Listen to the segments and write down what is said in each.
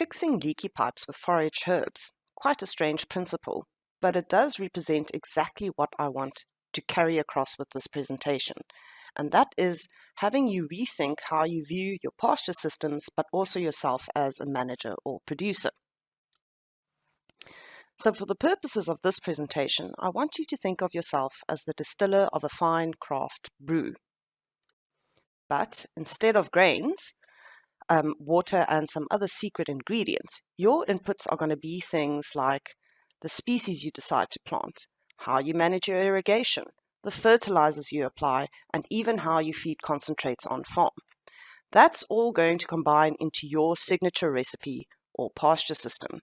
Fixing leaky pipes with forage herbs. Quite a strange principle, but it does represent exactly what I want to carry across with this presentation, and that is having you rethink how you view your pasture systems, but also yourself as a manager or producer. So for the purposes of this presentation, I want you to think of yourself as the distiller of a fine craft brew. But instead of grains, water and some other secret ingredients, your inputs are going to be things like the species you decide to plant, how you manage your irrigation, the fertilizers you apply, and even how you feed concentrates on farm. That's all going to combine into your signature recipe or pasture system.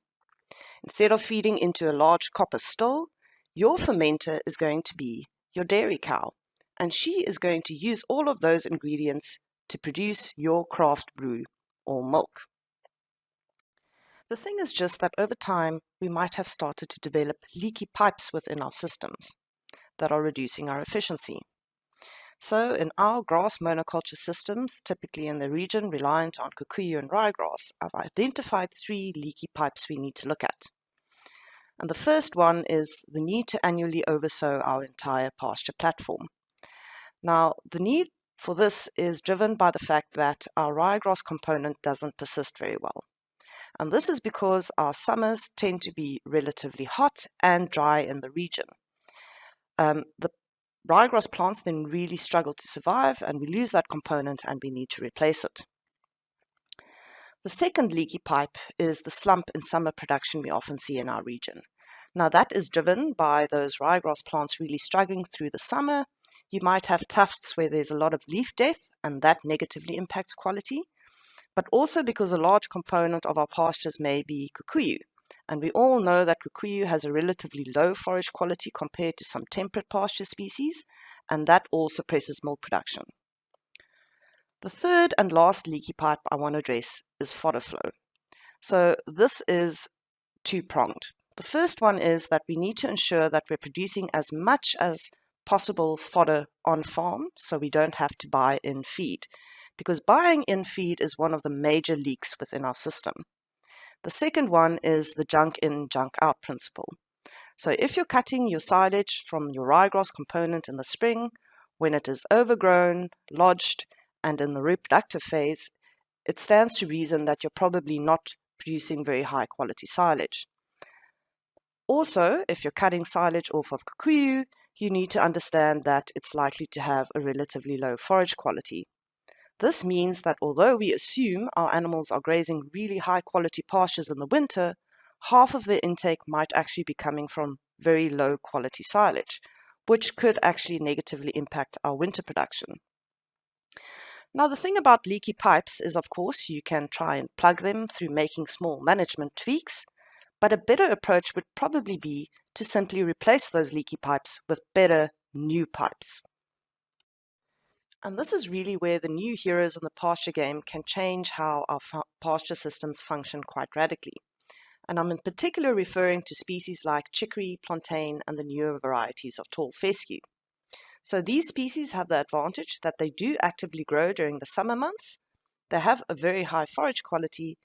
Instead of feeding into a large copper still, your fermenter is going to be your dairy cow, and she is going to use all of those ingredients to produce your craft brew or milk. The thing is just that over time, we might have started to develop leaky pipes within our systems that are reducing our efficiency. So in our grass monoculture systems, typically in the region reliant on kikuyu and ryegrass, I've identified 3 leaky pipes we need to look at. And the first one is the need to annually oversow our entire pasture platform. Now, the need for this is driven by the fact that our ryegrass component doesn't persist very well. And this is because our summers tend to be relatively hot and dry in the region. The ryegrass plants then really struggle to survive, and we lose that component and we need to replace it. The second leaky pipe is the slump in summer production we often see in our region. Now that is driven by those ryegrass plants really struggling through the summer. You might have tufts where there's a lot of leaf death, and that negatively impacts quality, but also because a large component of our pastures may be kikuyu. And we all know that kikuyu has a relatively low forage quality compared to some temperate pasture species, and that all suppresses milk production. The third and last leaky pipe I want to address is fodder flow. So this is two-pronged. The first one is that we need to ensure that we're producing as much as possible fodder on farm so we don't have to buy in feed, because buying in feed is one of the major leaks within our system. The second one is the junk in, junk out principle. So if you're cutting your silage from your ryegrass component in the spring, when it is overgrown, lodged, and in the reproductive phase, it stands to reason that you're probably not producing very high quality silage. Also, if you're cutting silage off of kikuyu, you need to understand that it's likely to have a relatively low forage quality. This means that although we assume our animals are grazing really high quality pastures in the winter, half of their intake might actually be coming from very low quality silage, which could actually negatively impact our winter production. Now, the thing about leaky pipes is, of course, you can try and plug them through making small management tweaks, but a better approach would probably be to simply replace those leaky pipes with better new pipes. And this is really where the new heroes in the pasture game can change how our pasture systems function quite radically. And I'm in particular referring to species like chicory, plantain, and the newer varieties of tall fescue. So these species have the advantage that they do actively grow during the summer months, they have a very high forage quality,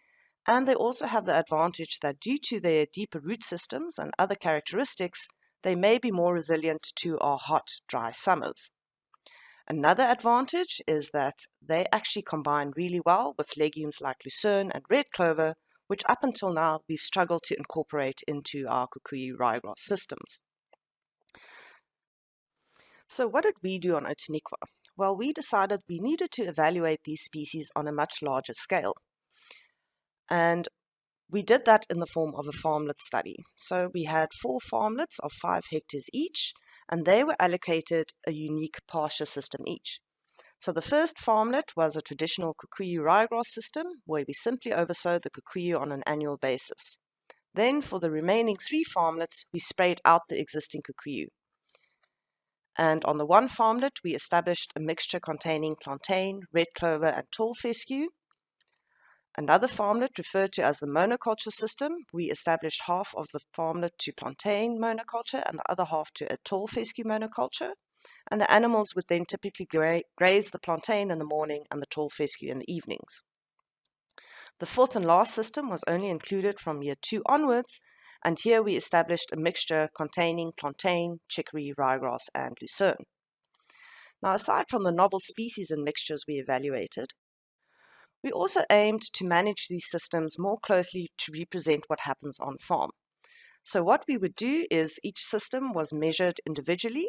and they also have the advantage that due to their deeper root systems and other characteristics, they may be more resilient to our hot, dry summers. Another advantage is that they actually combine really well with legumes like lucerne and red clover, which up until now we've struggled to incorporate into our kikuyu ryegrass systems. So what did we do on Outeniqua? Well, we decided we needed to evaluate these species on a much larger scale. And we did that in the form of a farmlet study. So we had 4 farmlets of 5 hectares each, and they were allocated a unique pasture system each. So the first farmlet was a traditional kikuyu ryegrass system, where we simply oversowed the kikuyu on an annual basis. Then for the remaining 3 farmlets, we sprayed out the existing kikuyu. And on the one farmlet, we established a mixture containing plantain, red clover, and tall fescue. Another farmlet, referred to as the monoculture system, we established half of the farmlet to plantain monoculture and the other half to a tall fescue monoculture. And the animals would then typically graze the plantain in the morning and the tall fescue in the evenings. The fourth and last system was only included from year 2 onwards, and here we established a mixture containing plantain, chicory, ryegrass, and lucerne. Now, aside from the novel species and mixtures we evaluated, we also aimed to manage these systems more closely to represent what happens on farm. So what we would do is each system was measured individually,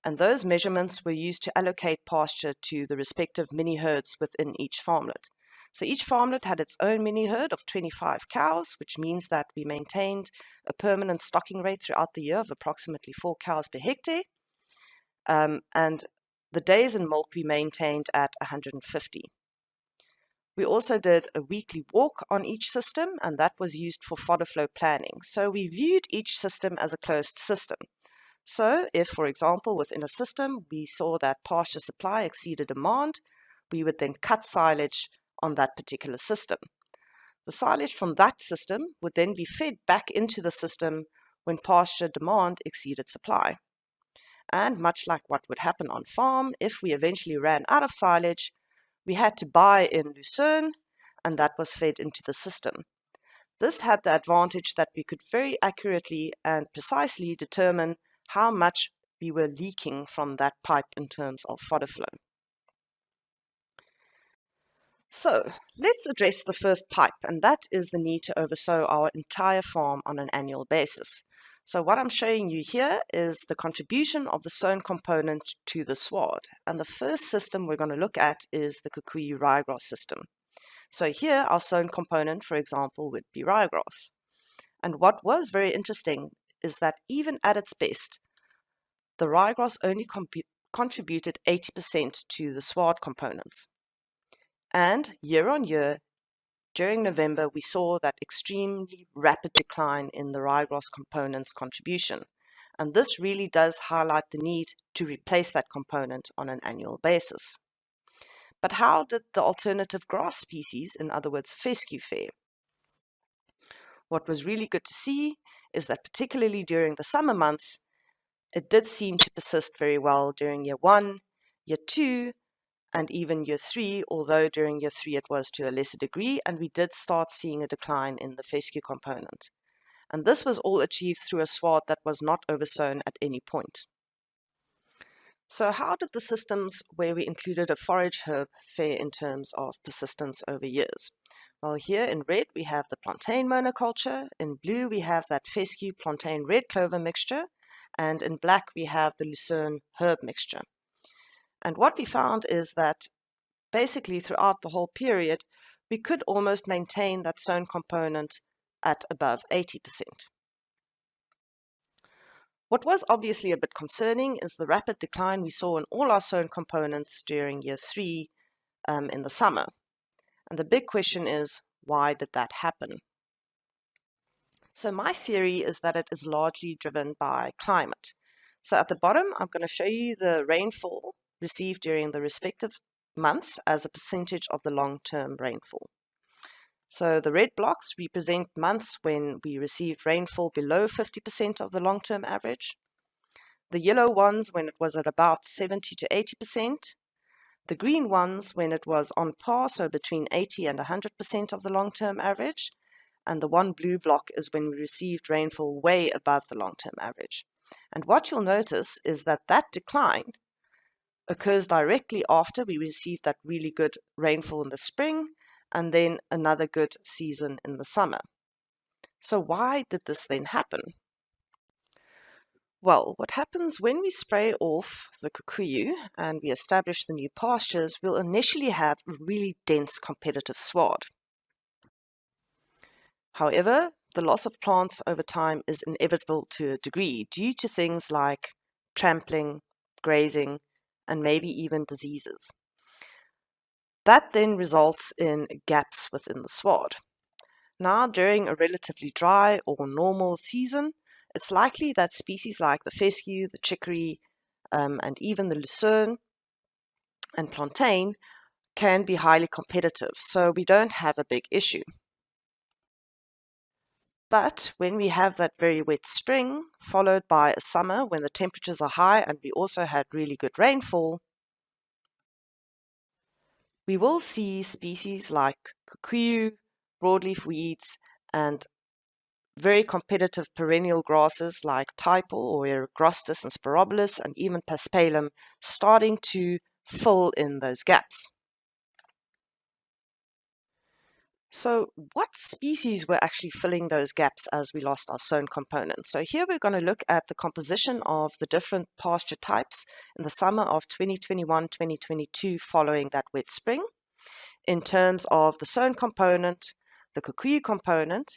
and those measurements were used to allocate pasture to the respective mini herds within each farmlet. So each farmlet had its own mini herd of 25 cows, which means that we maintained a permanent stocking rate throughout the year of approximately 4 cows per hectare, and the days in milk we maintained at 150. We also did a weekly walk on each system, and that was used for fodder flow planning. So we viewed each system as a closed system. So if, for example, within a system we saw that pasture supply exceeded demand, we would then cut silage on that particular system. The silage from that system would then be fed back into the system when pasture demand exceeded supply. And much like what would happen on farm, if we eventually ran out of silage, we had to buy in lucerne, and that was fed into the system. This had the advantage that we could very accurately and precisely determine how much we were leaking from that pipe in terms of fodder flow. So let's address the first pipe, and that is the need to oversow our entire farm on an annual basis. So what I'm showing you here is the contribution of the sown component to the sward. And the first system we're going to look at is the Kikuyu ryegrass system. So here our sown component, for example, would be ryegrass. And what was very interesting is that even at its best, the ryegrass only contributed 80% to the sward components. And year on year, during November, we saw that extremely rapid decline in the ryegrass component's contribution. And this really does highlight the need to replace that component on an annual basis. But how did the alternative grass species, in other words, fescue, fare? What was really good to see is that particularly during the summer months, it did seem to persist very well during year 1, year 2, and even year 3, although during year 3 it was to a lesser degree, and we did start seeing a decline in the fescue component. And this was all achieved through a sward that was not oversown at any point. So how did the systems where we included a forage herb fare in terms of persistence over years? Well, here in red we have the plantain monoculture, in blue we have that fescue plantain red clover mixture, and in black we have the lucerne herb mixture. And what we found is that basically throughout the whole period, we could almost maintain that sown component at above 80%. What was obviously a bit concerning is the rapid decline we saw in all our sown components during year 3 in the summer. And the big question is, why did that happen? So my theory is that it is largely driven by climate. So at the bottom, I'm going to show you the rainfall received during the respective months as a percentage of the long-term rainfall. So the red blocks represent months when we received rainfall below 50% of the long-term average. The yellow ones when it was at about 70 to 80%. The green ones when it was on par, so between 80 and 100% of the long-term average. And the one blue block is when we received rainfall way above the long-term average. And what you'll notice is that that decline occurs directly after we receive that really good rainfall in the spring and then another good season in the summer. So why did this then happen? Well, what happens when we spray off the Kikuyu and we establish the new pastures, we'll initially have a really dense competitive sward. However, the loss of plants over time is inevitable to a degree due to things like trampling, grazing, and maybe even diseases. That then results in gaps within the sward. Now, during a relatively dry or normal season, it's likely that species like the fescue, the chicory, and even the lucerne and plantain can be highly competitive, so we don't have a big issue. But when we have that very wet spring, followed by a summer when the temperatures are high and we also had really good rainfall, we will see species like Kikuyu, broadleaf weeds, and very competitive perennial grasses like typal or Erogrostis and Spirobolus and even Paspalum starting to fill in those gaps. So what species were actually filling those gaps as we lost our sown component? So here we're going to look at the composition of the different pasture types in the summer of 2021-2022 following that wet spring in terms of the sown component, the kikuyu component,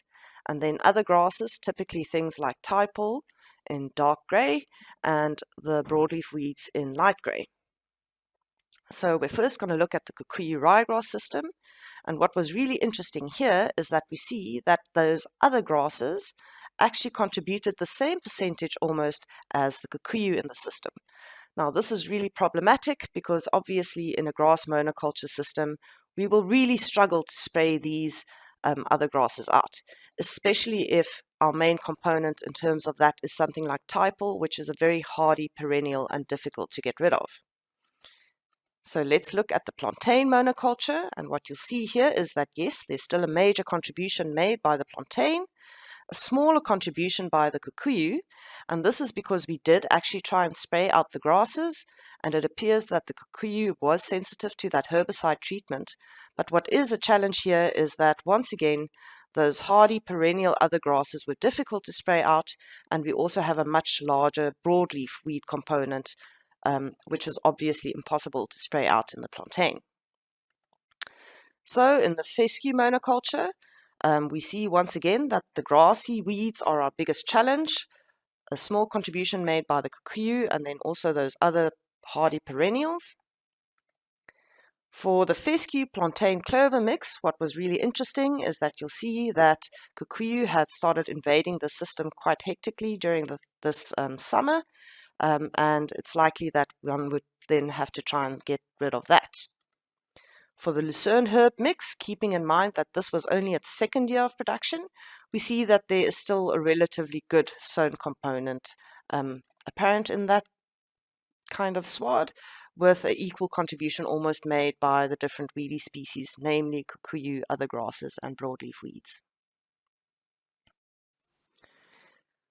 and then other grasses, typically things like typal in dark grey and the broadleaf weeds in light grey. So we're first going to look at the kikuyu ryegrass system. And what was really interesting here is that we see that those other grasses actually contributed the same percentage almost as the kikuyu in the system. Now, this is really problematic because obviously in a grass monoculture system, we will really struggle to spray these other grasses out, especially if our main component in terms of that is something like typal, which is a very hardy perennial and difficult to get rid of. So let's look at the plantain monoculture, and what you'll see here is that yes, there's still a major contribution made by the plantain, a smaller contribution by the kikuyu, and this is because we did actually try and spray out the grasses, and it appears that the kikuyu was sensitive to that herbicide treatment. But what is a challenge here is that once again, those hardy perennial other grasses were difficult to spray out, and we also have a much larger broadleaf weed component, which is obviously impossible to spray out in the plantain. So in the fescue monoculture, we see once again that the grassy weeds are our biggest challenge, a small contribution made by the kikuyu and then also those other hardy perennials. For the fescue plantain clover mix, what was really interesting is that you'll see that kikuyu had started invading the system quite hectically during this summer, and it's likely that one would then have to try and get rid of that. For the lucerne herb mix, keeping in mind that this was only its second year of production, we see that there is still a relatively good sown component apparent in that kind of sward, with an equal contribution almost made by the different weedy species, namely kikuyu, other grasses, and broadleaf weeds.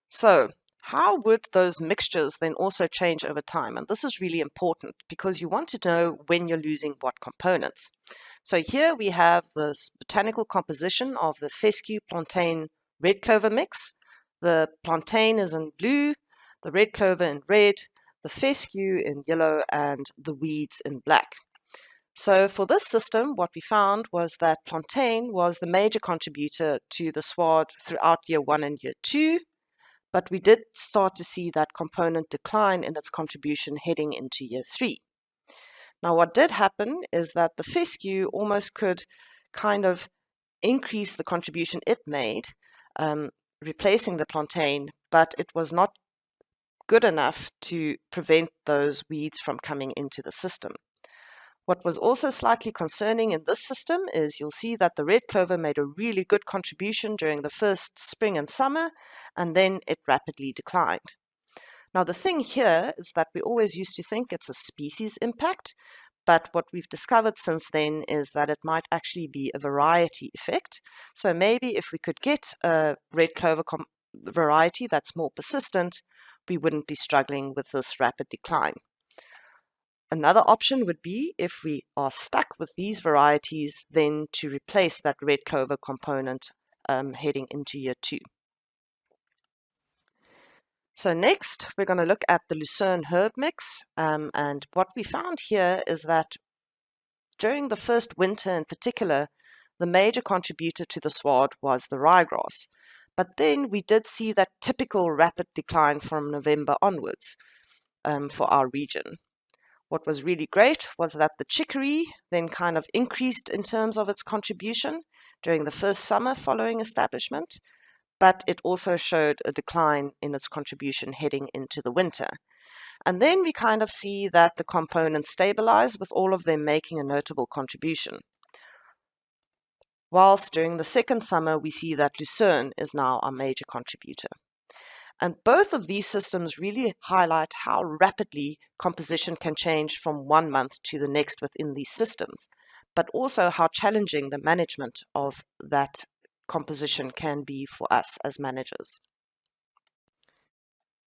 So, how would those mixtures then also change over time? And this is really important because you want to know when you're losing what components. So here we have this botanical composition of the fescue plantain red clover mix. The plantain is in blue, the red clover in red, the fescue in yellow, and the weeds in black. So for this system, what we found was that plantain was the major contributor to the sward throughout year 1 and year 2. But we did start to see that component decline in its contribution heading into year 3. Now, what did happen is that the fescue almost could kind of increase the contribution it made, replacing the plantain, but it was not good enough to prevent those weeds from coming into the system. What was also slightly concerning in this system is you'll see that the red clover made a really good contribution during the first spring and summer, and then it rapidly declined. Now, the thing here is that we always used to think it's a species impact, but what we've discovered since then is that it might actually be a variety effect. So maybe if we could get a red clover variety that's more persistent, we wouldn't be struggling with this rapid decline. Another option would be, if we are stuck with these varieties, then to replace that red clover component heading into year 2. So next, we're going to look at the lucerne herb mix. And what we found here is that during the first winter in particular, the major contributor to the sward was the ryegrass. But then we did see that typical rapid decline from November onwards for our region. What was really great was that the chicory then kind of increased in terms of its contribution during the first summer following establishment, but it also showed a decline in its contribution heading into the winter. And then we kind of see that the components stabilize, with all of them making a notable contribution. Whilst during the second summer, we see that lucerne is now our major contributor. And both of these systems really highlight how rapidly composition can change from one month to the next within these systems. but also how challenging the management of that composition can be for us as managers.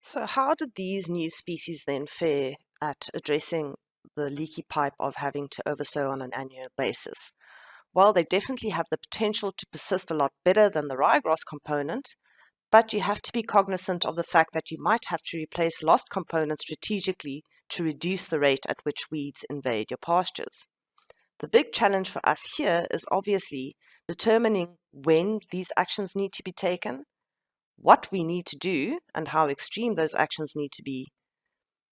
So how did these new species then fare at addressing the leaky pipe of having to oversow on an annual basis? Well, they definitely have the potential to persist a lot better than the ryegrass component, but you have to be cognizant of the fact that you might have to replace lost components strategically to reduce the rate at which weeds invade your pastures. The big challenge for us here is obviously determining when these actions need to be taken, what we need to do, and how extreme those actions need to be,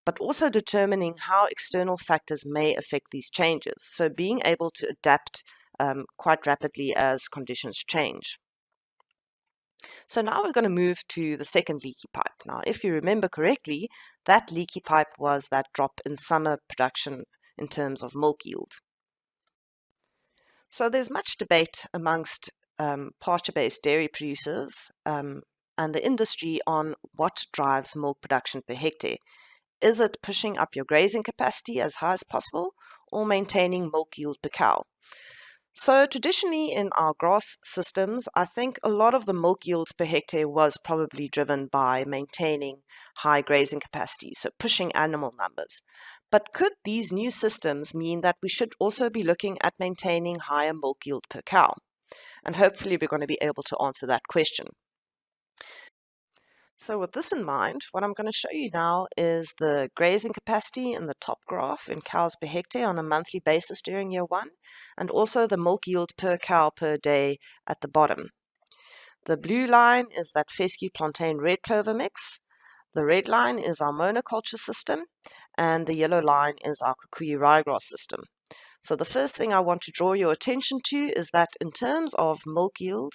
but also determining how external factors may affect these changes. So being able to adapt quite rapidly as conditions change. So now we're going to move to the second leaky pipe. Now, if you remember correctly, that leaky pipe was that drop in summer production in terms of milk yield. So there's much debate amongst pasture-based dairy producers and the industry on what drives milk production per hectare. Is it pushing up your grazing capacity as high as possible or maintaining milk yield per cow? So traditionally in our grass systems, I think a lot of the milk yield per hectare was probably driven by maintaining high grazing capacity, so pushing animal numbers. But could these new systems mean that we should also be looking at maintaining higher milk yield per cow? And hopefully we're going to be able to answer that question. So with this in mind, what I'm going to show you now is the grazing capacity in the top graph in cows per hectare on a monthly basis during year 1, and also the milk yield per cow per day at the bottom. The blue line is that fescue plantain red clover mix, the red line is our monoculture system, and the yellow line is our kikuyu ryegrass system. So the first thing I want to draw your attention to is that in terms of milk yield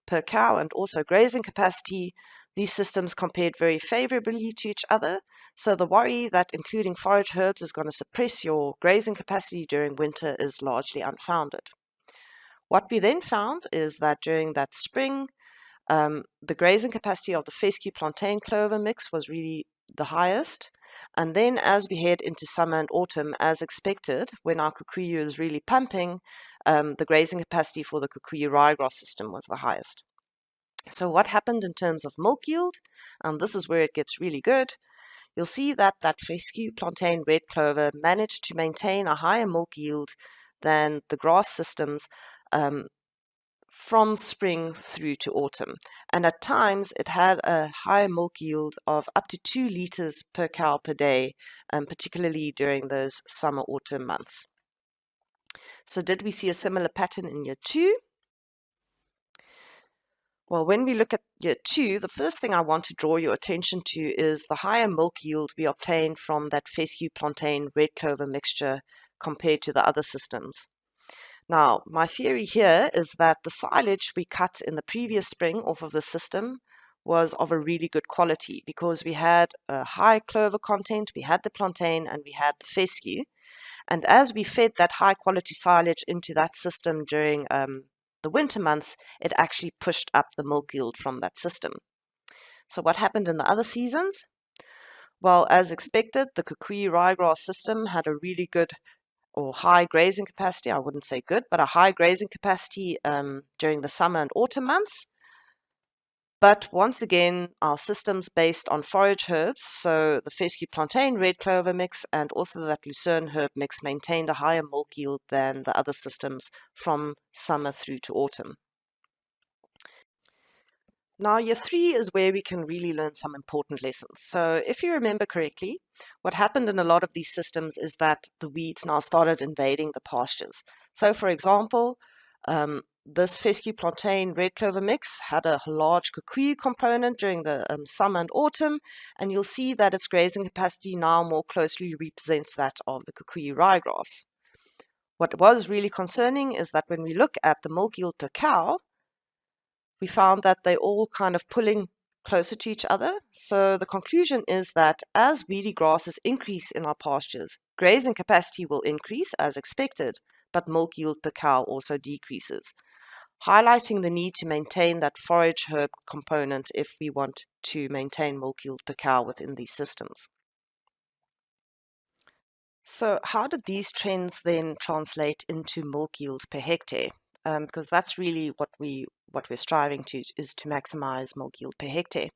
per cow and also grazing capacity, these systems compared very favorably to each other, so the worry that including forage herbs is going to suppress your grazing capacity during winter is largely unfounded. What we then found is that during that spring, the grazing capacity of the fescue plantain clover mix was really the highest, and then as we head into summer and autumn, as expected, when our kikuyu is really pumping, the grazing capacity for the kikuyu ryegrass system was the highest. So what happened in terms of milk yield, and this is where it gets really good, you'll see that that fescue plantain red clover managed to maintain a higher milk yield than the grass systems from spring through to autumn. And at times it had a higher milk yield of up to 2 liters per cow per day, particularly during those summer-autumn months. So did we see a similar pattern in year 2? Well, when we look at year 2, the first thing I want to draw your attention to is the higher milk yield we obtained from that fescue plantain red clover mixture compared to the other systems. Now, my theory here is that the silage we cut in the previous spring off of the system was of a really good quality because we had a high clover content, we had the plantain, and we had the fescue. And as we fed that high quality silage into that system during the winter months, it actually pushed up the milk yield from that system. So what happened in the other seasons? Well, as expected, the kikuyu ryegrass system had a really good or high grazing capacity. I wouldn't say good, but a high grazing capacity during the summer and autumn months. But once again, our systems based on forage herbs, so the fescue plantain red clover mix and also that lucerne herb mix maintained a higher milk yield than the other systems from summer through to autumn. Now, year 3 is where we can really learn some important lessons. So if you remember correctly, what happened in a lot of these systems is that the weeds now started invading the pastures. So for example, this fescue plantain red clover mix had a large kikuyu component during the summer and autumn, and you'll see that its grazing capacity now more closely represents that of the kikuyu ryegrass. What was really concerning is that when we look at the milk yield per cow, we found that they're all kind of pulling closer to each other. So the conclusion is that as weedy grasses increase in our pastures, grazing capacity will increase as expected, but milk yield per cow also decreases, highlighting the need to maintain that forage herb component if we want to maintain milk yield per cow within these systems. So how did these trends then translate into milk yield per hectare? Because that's really what we're striving to is to maximize milk yield per hectare.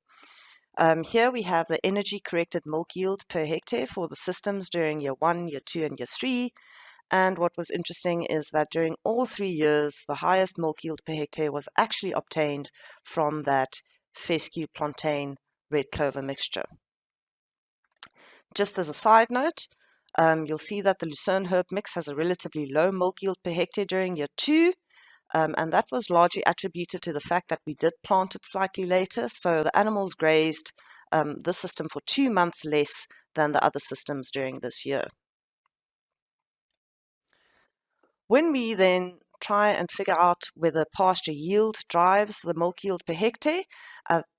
Here we have the energy corrected milk yield per hectare for the systems during year 1, year 2, and year 3. And what was interesting is that during all 3 years, the highest milk yield per hectare was actually obtained from that fescue plantain red clover mixture. Just as a side note, you'll see that the Lucerne herb mix has a relatively low milk yield per hectare during year 2, and that was largely attributed to the fact that we did plant it slightly later, so the animals grazed this system for 2 months less than the other systems during this year. When we then try and figure out whether pasture yield drives the milk yield per hectare,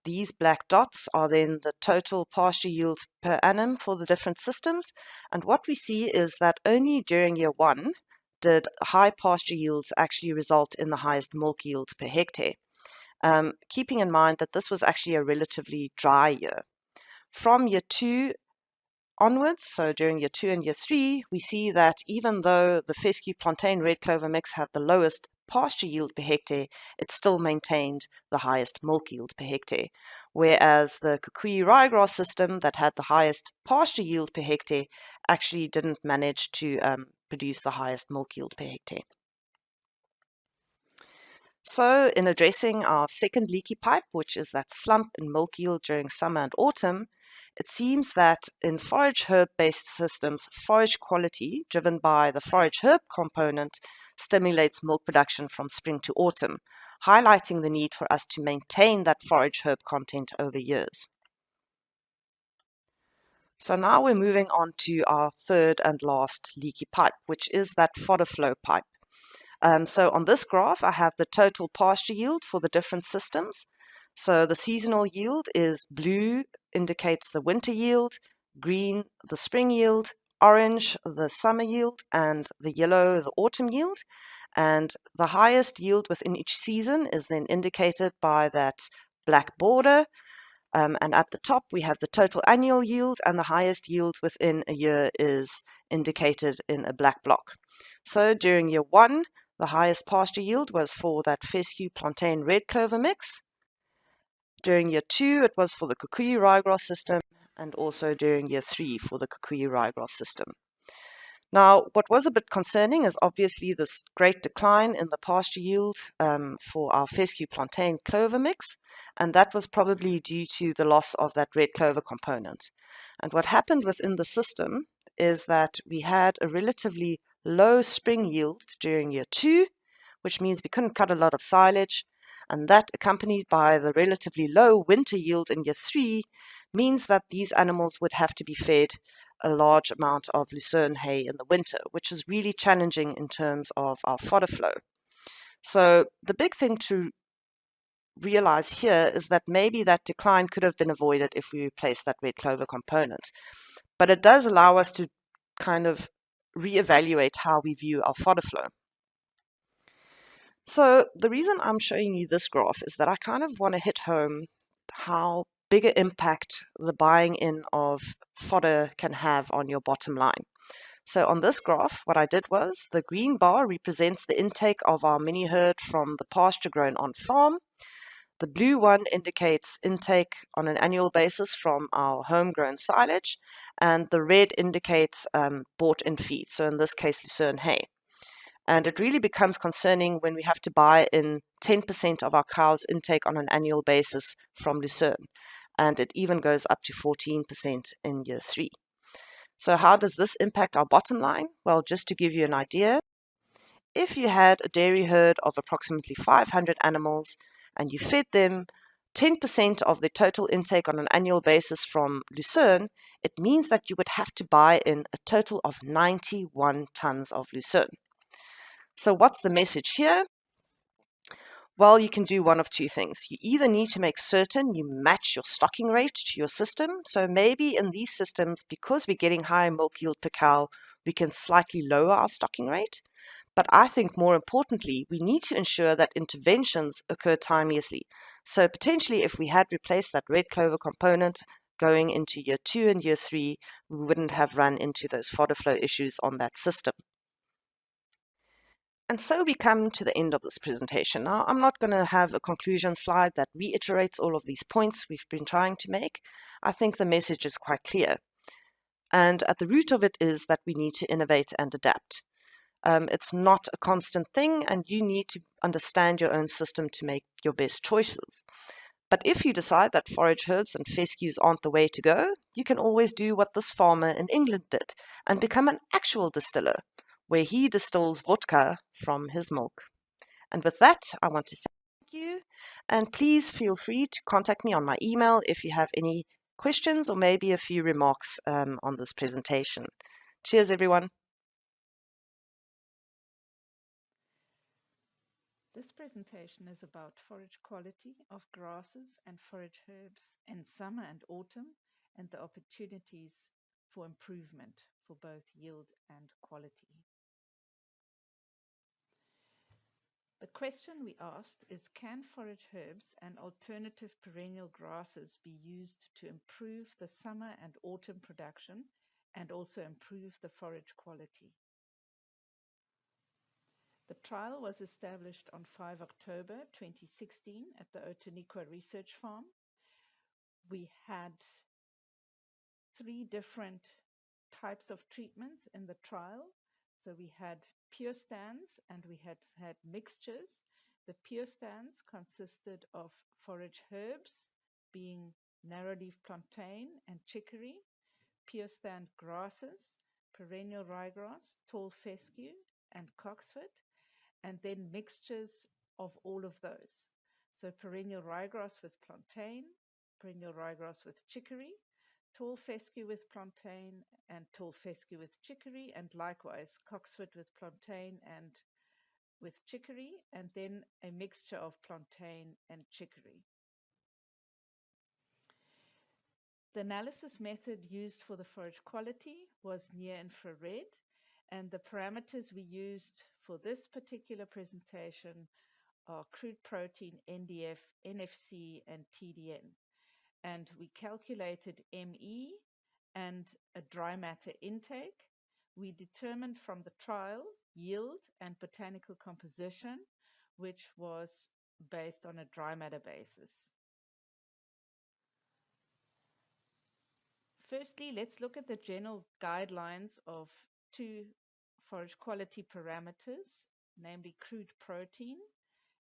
these black dots are then the total pasture yield per annum for the different systems. And what we see is that only during year 1 did high pasture yields actually result in the highest milk yield per hectare, keeping in mind that this was actually a relatively dry year. From year 2 onwards, so during year 2 and year 3, we see that even though the fescue plantain red clover mix had the lowest pasture yield per hectare, it still maintained the highest milk yield per hectare, whereas the kukui ryegrass system that had the highest pasture yield per hectare actually didn't manage to produce the highest milk yield per hectare. So in addressing our second leaky pipe, which is that slump in milk yield during summer and autumn, it seems that in forage herb-based systems, forage quality, driven by the forage herb component, stimulates milk production from spring to autumn, highlighting the need for us to maintain that forage herb content over years. So now we're moving on to our third and last leaky pipe, which is that fodder flow pipe. So on this graph, I have the total pasture yield for the different systems. So the seasonal yield is blue, indicates the winter yield, green, the spring yield, orange, the summer yield, and the yellow, the autumn yield. And the highest yield within each season is then indicated by that black border. And at the top, we have the total annual yield, and the highest yield within a year is indicated in a black block. So during year 1, the highest pasture yield was for that fescue plantain red clover mix. During year 2, it was for the kukui ryegrass system, and also during year 3 for the kukui ryegrass system. Now, what was a bit concerning is obviously this great decline in the pasture yield for our fescue plantain clover mix, and that was probably due to the loss of that red clover component. And what happened within the system is that we had a relatively low spring yield during year 2, which means we couldn't cut a lot of silage, and that accompanied by the relatively low winter yield in year 3 means that these animals would have to be fed a large amount of lucerne hay in the winter, which is really challenging in terms of our fodder flow. So the big thing to realize here is that maybe that decline could have been avoided if we replaced that red clover component. But it does allow us to kind of reevaluate how we view our fodder flow. So the reason I'm showing you this graph is that I kind of want to hit home how bigger impact the buying in of fodder can have on your bottom line. So on this graph, what I did was the green bar represents the intake of our mini herd from the pasture grown on farm. The blue one indicates intake on an annual basis from our homegrown silage, and the red indicates bought in feed, so in this case lucerne hay. And it really becomes concerning when we have to buy in 10% of our cows' intake on an annual basis from lucerne, and it even goes up to 14% in year 3. So how does this impact our bottom line? Well, just to give you an idea, if you had a dairy herd of approximately 500 animals and you fed them 10% of the total intake on an annual basis from lucerne, it means that you would have to buy in a total of 91 tons of lucerne. So what's the message here? Well, you can do one of two things. You either need to make certain you match your stocking rate to your system. So maybe in these systems, because we're getting higher milk yield per cow, we can slightly lower our stocking rate. But I think more importantly, we need to ensure that interventions occur timeously. So potentially if we had replaced that red clover component going into year 2 and year 3, we wouldn't have run into those fodder flow issues on that system. And so we come to the end of this presentation. Now, I'm not going to have a conclusion slide that reiterates all of these points we've been trying to make. I think the message is quite clear. And at the root of it is that we need to innovate and adapt. It's not a constant thing, and you need to understand your own system to make your best choices. But if you decide that forage herbs and fescues aren't the way to go, you can always do what this farmer in England did and become an actual distiller, where he distills vodka from his milk. And with that, I want to thank you, and please feel free to contact me on my email if you have any questions or maybe a few remarks on this presentation. Cheers, everyone. This presentation is about forage quality of grasses and forage herbs in summer and autumn and the opportunities for improvement for both yield and quality. The question we asked is, can forage herbs and alternative perennial grasses be used to improve the summer and autumn production and also improve the forage quality? The trial was established on 5 October 2016 at the Outeniqua Research Farm. We had 3 different types of treatments in the trial. So we had pure stands and we had mixtures. The pure stands consisted of forage herbs, being narrowleaf plantain and chicory, pure stand grasses, perennial ryegrass, tall fescue, and cocksfoot, and then mixtures of all of those. So perennial ryegrass with plantain, perennial ryegrass with chicory, tall fescue with plantain, and tall fescue with chicory, and likewise cocksfoot with plantain and with chicory, and then a mixture of plantain and chicory. The analysis method used for the forage quality was near-infrared, and the parameters we used for this particular presentation are crude protein, NDF, NFC, and TDN. And we calculated ME and a dry matter intake. We determined from the trial yield and botanical composition, which was based on a dry matter basis. Firstly, let's look at the general guidelines of 2 forage quality parameters, namely crude protein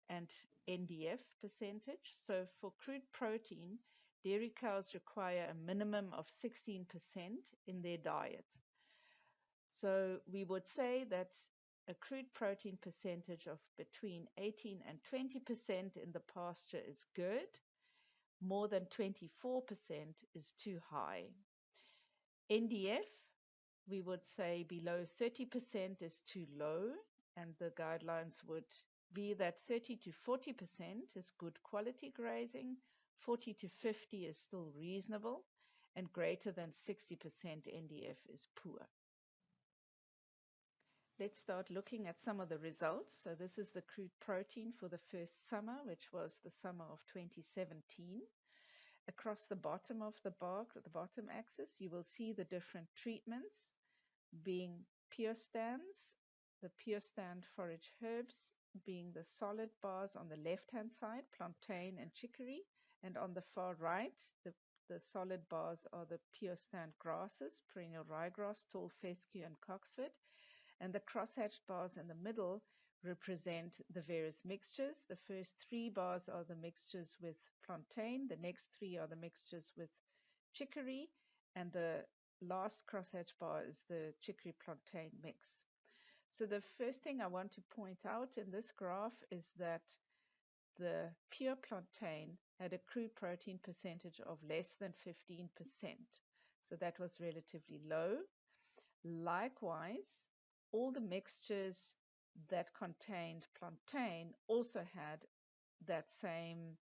and NDF percentage. So for crude protein, dairy cows require a minimum of 16% in their diet. So we would say that a crude protein percentage of between 18 and 20% in the pasture is good. More than 24% is too high. NDF, we would say below 30% is too low, and the guidelines would be that 30 to 40% is good quality grazing, 40 to 50 is still reasonable, and greater than 60% NDF is poor. Let's start looking at some of the results. So this is the crude protein for the first summer, which was the summer of 2017. Across the bottom of the bar, the bottom axis, you will see the different treatments being pure stands, the pure stand forage herbs being the solid bars on the left-hand side, plantain and chicory, and on the far right, the solid bars are the pure stand grasses, perennial ryegrass, tall fescue, and cocksfoot, and the crosshatched bars in the middle represent the various mixtures. The first 3 bars are the mixtures with plantain, the next 3 are the mixtures with chicory, and the last crosshatch bar is the chicory plantain mix. So the first thing I want to point out in this graph is that the pure plantain had a crude protein percentage of less than 15%. So that was relatively low. Likewise, all the mixtures that contained plantain also had that same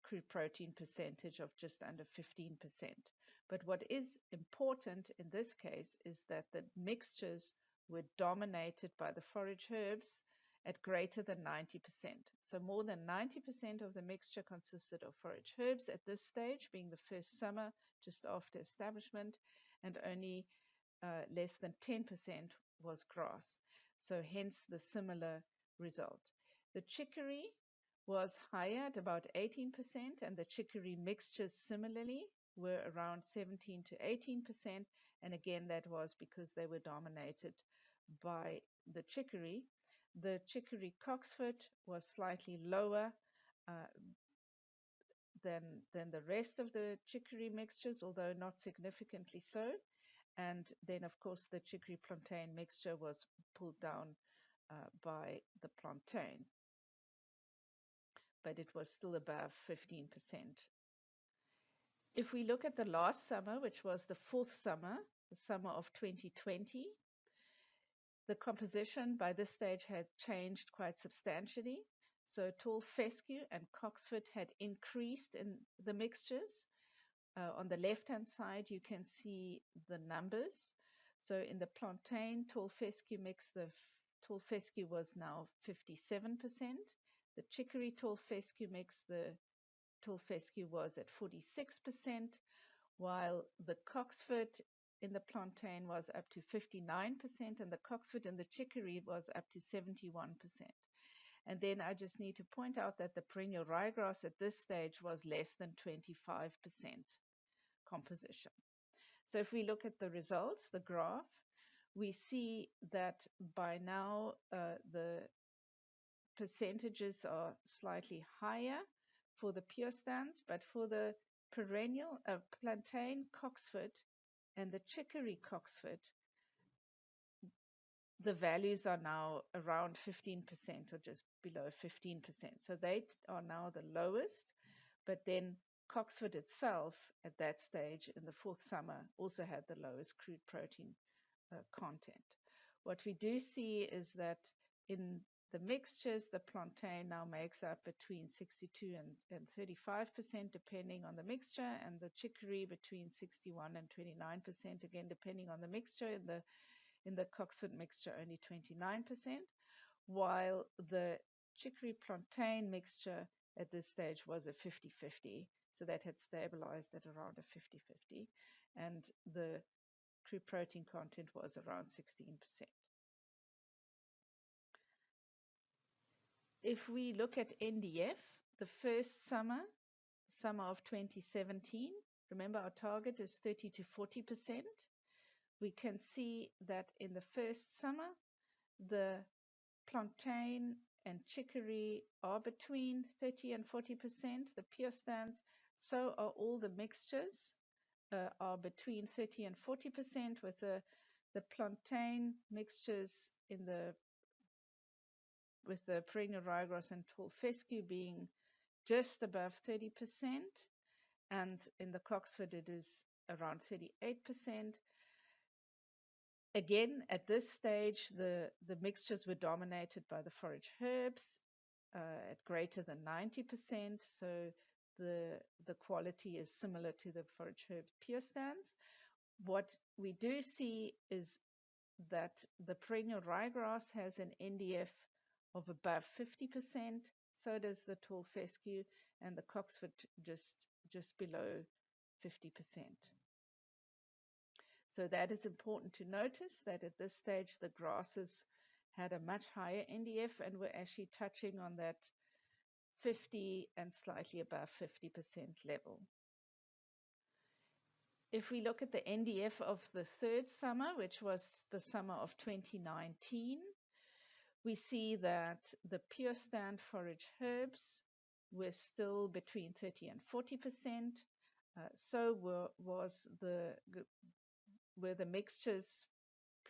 crude protein percentage of just under 15%. But what is important in this case is that the mixtures were dominated by the forage herbs at greater than 90%. So more than 90% of the mixture consisted of forage herbs at this stage, being the first summer just after establishment, and only less than 10% was grass. So hence the similar result. The chicory was higher at about 18%, and the chicory mixtures similarly were around 17 to 18%. And again, that was because they were dominated by the chicory. The chicory cocksfoot was slightly lower than the rest of the chicory mixtures, although not significantly so. And then, of course, the chicory plantain mixture was pulled down by the plantain, but it was still above 15%. If we look at the last summer, which was the fourth summer, the summer of 2020, the composition by this stage had changed quite substantially. So tall fescue and cocksfoot had increased in the mixtures. On the left-hand side, you can see the numbers. So in the plantain tall fescue mix, the tall fescue was now 57%. The chicory tall fescue mix, the tall fescue was at 46%, while the cocksfoot in the plantain was up to 59%, and the cocksfoot in the chicory was up to 71%. And then I just need to point out that the perennial ryegrass at this stage was less than 25% composition. So if we look at the results, the graph, we see that by now the percentages are slightly higher for the pure stands, but for the perennial plantain cocksfoot and the chicory cocksfoot, the values are now around 15% or just below 15%. So they are now the lowest, but then cocksfoot itself at that stage in the fourth summer also had the lowest crude protein content. What we do see is that in the mixtures, the plantain now makes up between 62 and 35%, depending on the mixture, and the chicory between 61 and 29%, again, depending on the mixture. In the cocksfoot mixture, only 29%, while the chicory plantain mixture at this stage was a 50-50. So that had stabilized at around a 50-50, and the crude protein content was around 16%. If we look at NDF, the first summer of 2017, remember our target is 30 to 40%. We can see that in the first summer, the plantain and chicory are between 30 and 40%, the pure stands. So are all the mixtures are between 30 and 40%, with the plantain mixtures with the perennial ryegrass and tall fescue being just above 30%, and in the cocksfoot it is around 38%. Again, at this stage, the mixtures were dominated by the forage herbs at greater than 90%. So the quality is similar to the forage herb pure stands. What we do see is that the perennial ryegrass has an NDF of above 50%. So does the tall fescue, and the cocksfoot just below 50%. So that is important to notice, that at this stage the grasses had a much higher NDF and were actually touching on that 50 and slightly above 50% level. If we look at the NDF of the third summer, which was the summer of 2019, we see that the pure stand forage herbs were still between 30 and 40%. So were the mixtures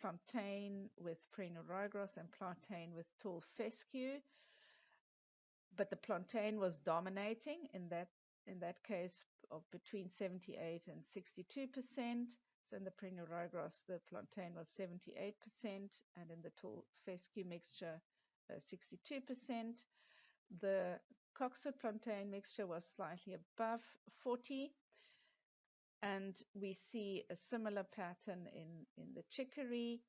plantain with perennial ryegrass and plantain with tall fescue, but the plantain was dominating in that case of between 78 and 62%. So in the perennial ryegrass, the plantain was 78%, and in the tall fescue mixture, 62%. The cocksfoot plantain mixture was slightly above 40%. And we see a similar pattern in the chicory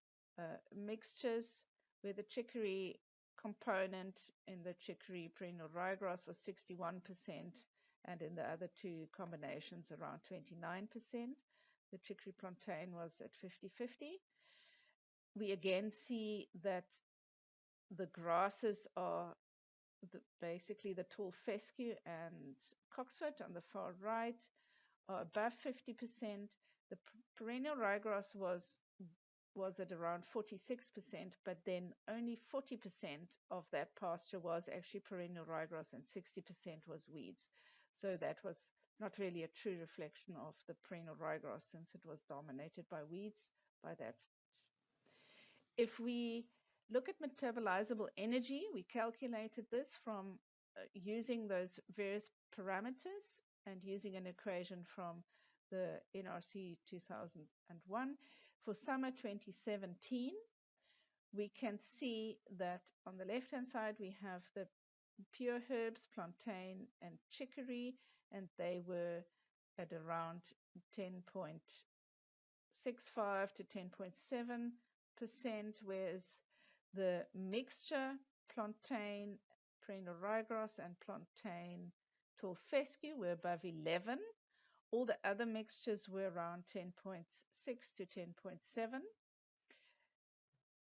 mixtures, where the chicory component in the chicory perennial ryegrass was 61%, and in the other two combinations around 29%. The chicory plantain was at 50-50. We again see that the grasses are basically the tall fescue and cocksfoot on the far right are above 50%. The perennial ryegrass was at around 46%, but then only 40% of that pasture was actually perennial ryegrass and 60% was weeds. So that was not really a true reflection of the perennial ryegrass since it was dominated by weeds by that stage. If we look at metabolizable energy, we calculated this from using those various parameters and using an equation from the NRC 2001. For summer 2017, we can see that on the left-hand side, we have the pure herbs, plantain and chicory, and they were at around 10.65 to 10.7%, whereas the mixture, plantain, perennial ryegrass, and plantain tall fescue were above 11. All the other mixtures were around 10.6 to 10.7.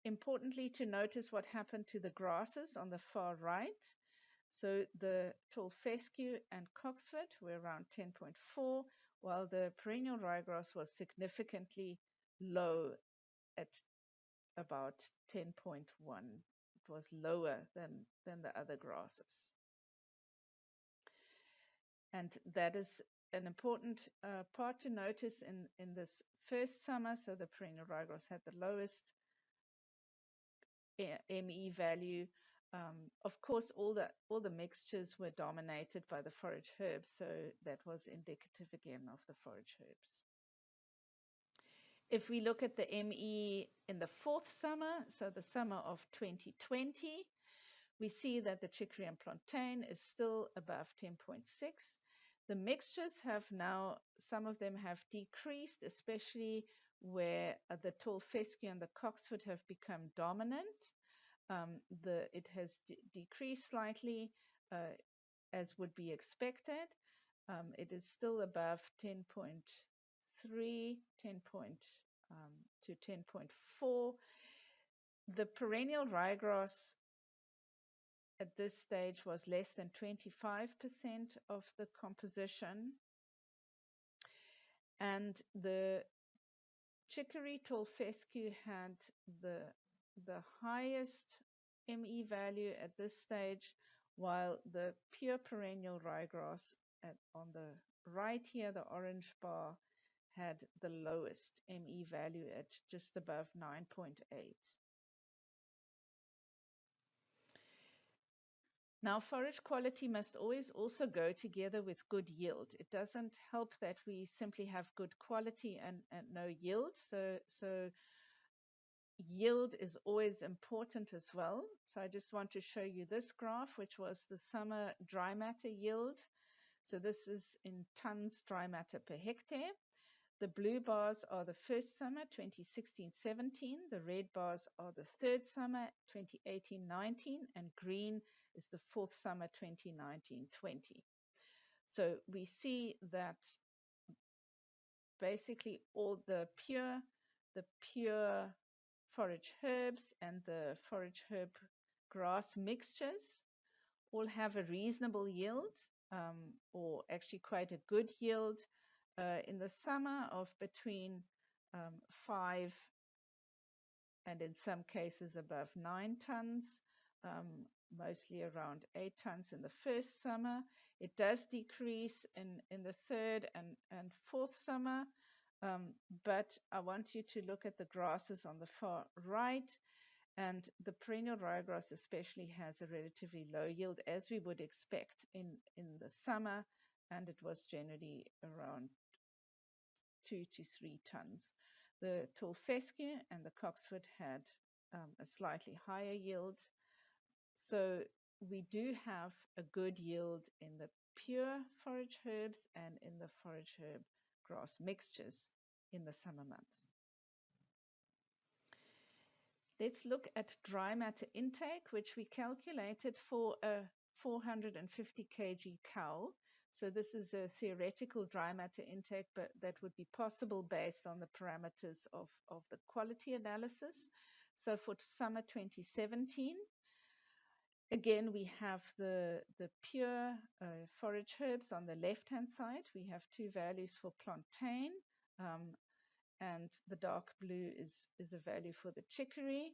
Importantly to notice what happened to the grasses on the far right. So the tall fescue and cocksfoot were around 10.4, while the perennial ryegrass was significantly low at about 10.1. It was lower than the other grasses. And that is an important part to notice in this first summer. So the perennial ryegrass had the lowest ME value. Of course, all the mixtures were dominated by the forage herbs, so that was indicative again of the forage herbs. If we look at the ME in the fourth summer, so the summer of 2020, we see that the chicory and plantain is still above 10.6. The mixtures have now, some of them have decreased, especially where the tall fescue and the cocksfoot have become dominant. It has decreased slightly, as would be expected. It is still above 10.3, to 10.4. The perennial ryegrass at this stage was less than 25% of the composition. And the chicory tall fescue had the highest ME value at this stage, while the pure perennial ryegrass on the right here, the orange bar, had the lowest ME value at just above 9.8. Now, forage quality must always also go together with good yield. It doesn't help that we simply have good quality and no yield. So yield is always important as well. So I just want to show you this graph, which was the summer dry matter yield. So this is in tons dry matter per hectare. The blue bars are the first summer, 2016-17. The red bars are the third summer, 2018-19. And green is the fourth summer, 2019-20. So we see that basically all the pure forage herbs and the forage herb grass mixtures all have a reasonable yield, or actually quite a good yield. In the summer of between 5 and in some cases above 9 tons, mostly around 8 tons in the first summer. It does decrease in the third and fourth summer, but I want you to look at the grasses on the far right, and the perennial ryegrass especially has a relatively low yield, as we would expect in the summer, and it was generally around 2 to 3 tons. The tall fescue and the cocksfoot had a slightly higher yield. So we do have a good yield in the pure forage herbs and in the forage herb grass mixtures in the summer months. Let's look at dry matter intake, which we calculated for a 450 kg cow. So this is a theoretical dry matter intake, but that would be possible based on the parameters of the quality analysis. So for summer 2017, again, we have the pure forage herbs on the left-hand side. We have two values for plantain, and the dark blue is a value for the chicory.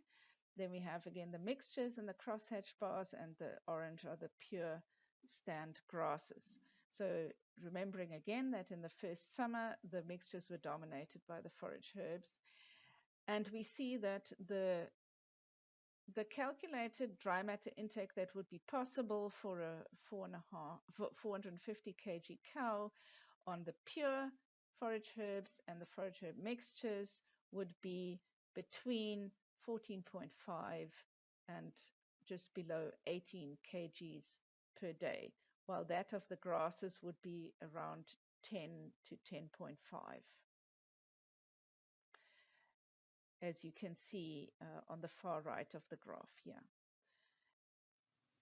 Then we have, again, the mixtures in the crosshatch bars, and the orange are the pure stand grasses. So remembering again that in the first summer, the mixtures were dominated by the forage herbs. And we see that the calculated dry matter intake that would be possible for a 450 kg cow on the pure forage herbs and the forage herb mixtures would be between 14.5 and just below 18 kgs per day, while that of the grasses would be around 10 to 10.5. As you can see on the far right of the graph here.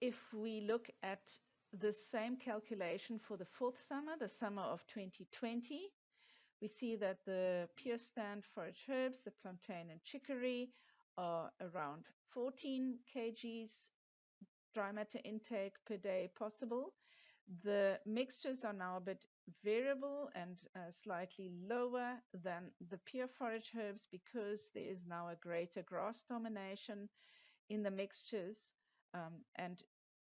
If we look at the same calculation for the fourth summer, the summer of 2020, we see that the pure stand forage herbs, the plantain and chicory, are around 14 kgs dry matter intake per day possible. The mixtures are now a bit variable and slightly lower than the pure forage herbs because there is now a greater grass domination in the mixtures, and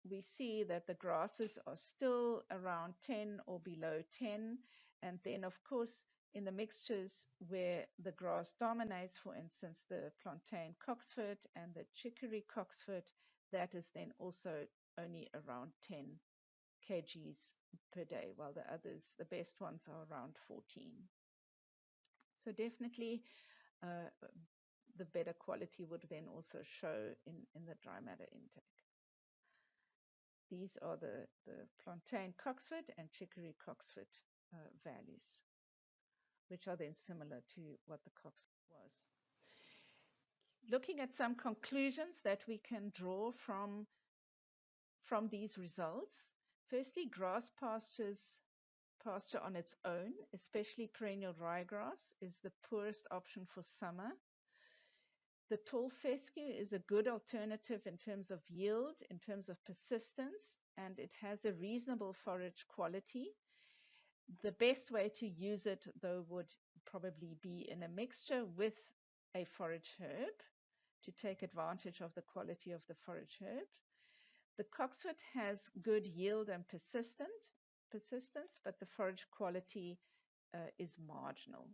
we see that the grasses are still around 10 or below 10. And then, of course, in the mixtures where the grass dominates, for instance, the plantain cocksfoot and the chicory cocksfoot, that is then also only around 10 kgs per day, while the others, the best ones, are around 14. So definitely the better quality would then also show in the dry matter intake. These are the plantain cocksfoot and chicory cocksfoot values, which are then similar to what the cocksfoot was. Looking at some conclusions that we can draw from these results. Firstly, grass pasture on its own, especially perennial ryegrass, is the poorest option for summer. The tall fescue is a good alternative in terms of yield, in terms of persistence, and it has a reasonable forage quality. The best way to use it, though, would probably be in a mixture with a forage herb to take advantage of the quality of the forage herbs. The cocksfoot has good yield and persistence, but the forage quality is marginal.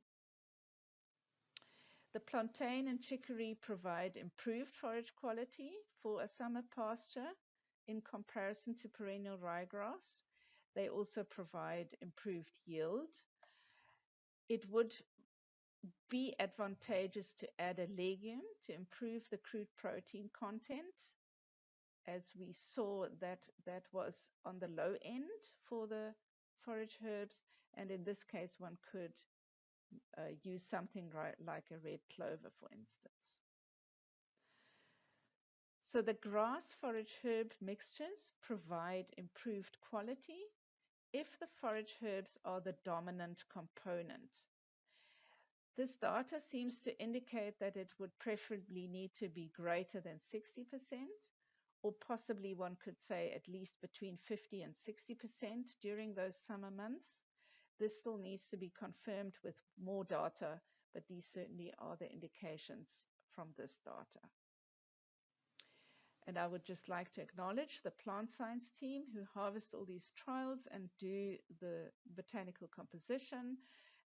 The plantain and chicory provide improved forage quality for a summer pasture in comparison to perennial ryegrass. They also provide improved yield. It would be advantageous to add a legume to improve the crude protein content, as we saw that was on the low end for the forage herbs, and in this case one could use something like a red clover, for instance. So the grass forage herb mixtures provide improved quality if the forage herbs are the dominant component. This data seems to indicate that it would preferably need to be greater than 60%, or possibly one could say at least between 50 and 60% during those summer months. This still needs to be confirmed with more data, but these certainly are the indications from this data. And I would just like to acknowledge the plant science team who harvest all these trials and do the botanical composition,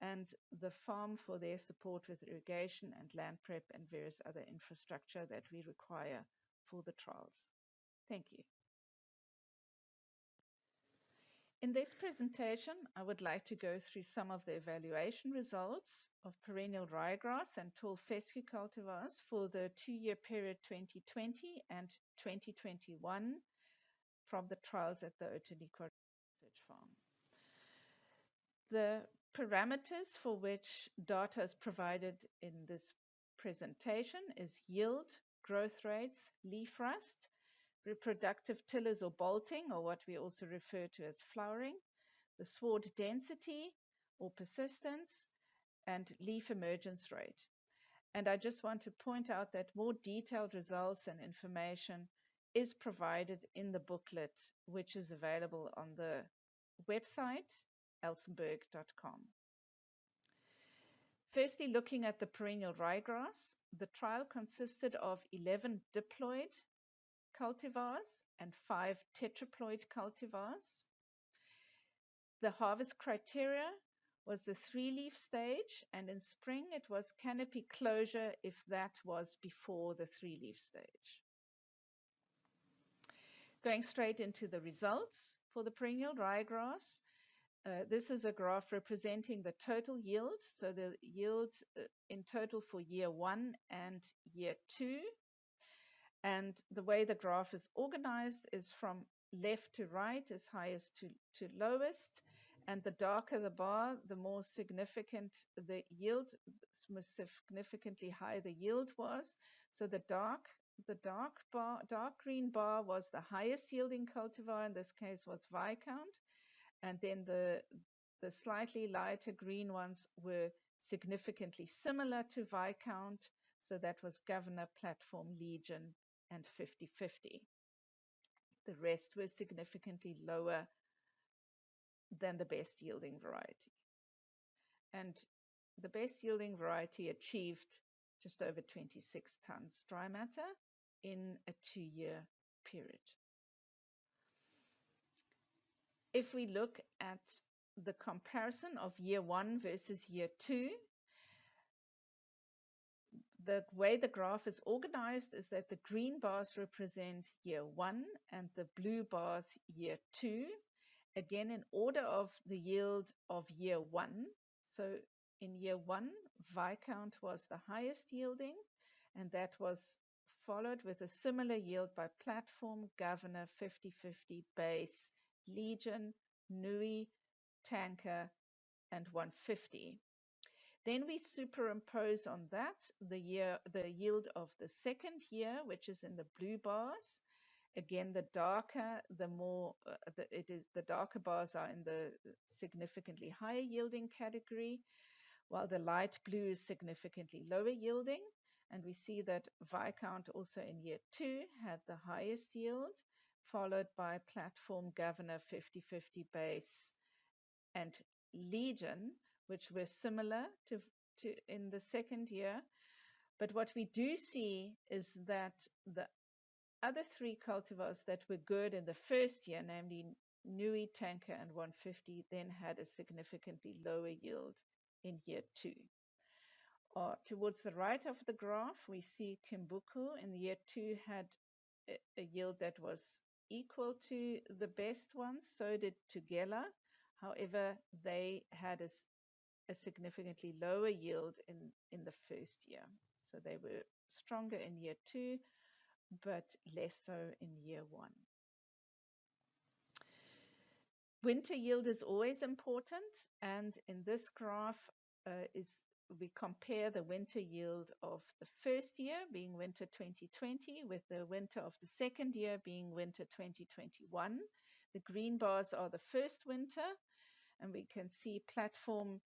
and the farm for their support with irrigation and land prep and various other infrastructure that we require for the trials. Thank you. In this presentation, I would like to go through some of the evaluation results of perennial ryegrass and tall fescue cultivars for the 2-year period 2020 and 2021 from the trials at the Outeniqua Research Farm. The parameters for which data is provided in this presentation is yield, growth rates, leaf rust, reproductive tillers or bolting, or what we also refer to as flowering, the sward density or persistence, and leaf emergence rate. And I just want to point out that more detailed results and information is provided in the booklet, which is available on the website, elsenberg.com. Firstly, looking at the perennial ryegrass, the trial consisted of 11 diploid cultivars and 5 tetraploid cultivars. The harvest criteria was the 3-leaf stage, and in spring it was canopy closure if that was before the 3-leaf stage. Going straight into the results for the perennial ryegrass, this is a graph representing the total yield, so the yield in total for year 1 and year 2. And the way the graph is organized is from left to right, as highest to lowest. And the darker the bar, the more significant the yield, more significantly higher the yield was. So the dark green bar was the highest yielding cultivar. In this case was Viscount. And then the slightly lighter green ones were significantly similar to Viscount. So that was Governor, Platform, Legion, and 50/50. The rest were significantly lower than the best yielding variety. And the best yielding variety achieved just over 26 tons dry matter in a 2-year period. If we look at the comparison of year 1 versus year 2, the way the graph is organized is that the green bars represent year 1 and the blue bars year 2. Again, in order of the yield of year 1. So in year 1, Viscount was the highest yielding, and that was followed with a similar yield by Platform, Governor, 50/50, Base, Legion, Nui, Tanker, and 150. Then we superimpose on that the yield of the second year, which is in the blue bars. Again, the darker, the more the darker bars are in the significantly higher yielding category, while the light blue is significantly lower yielding. And we see that Viscount also in year 2 had the highest yield, followed by Platform, Governor, 50/50, Base, and Legion, which were similar to in the second year. But what we do see is that the other 3 cultivars that were good in the first year, namely Nui, Tanker, and 150, then had a significantly lower yield in year 2. Towards the right of the graph, we see Kimbuku in year 2 had a yield that was equal to the best ones. So did Tugela. However, they had a significantly lower yield in the first year. So they were stronger in year 2, but less so in year 1. Winter yield is always important, and in this graph we compare the winter yield of the first year, being winter 2020, with the winter of the second year, being winter 2021. The green bars are the first winter, and we can see Platform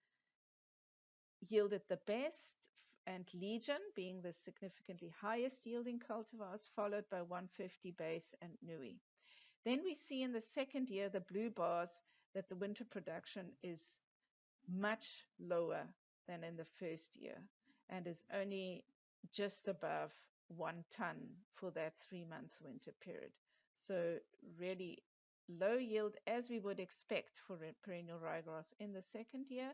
yielded the best, and Legion being the significantly highest yielding cultivars, followed by 150, Base, and Nui. Then we see in the second year, the blue bars, that the winter production is much lower than in the first year and is only just above 1 ton for that 3-month winter period. So really low yield, as we would expect for perennial ryegrass in the second year.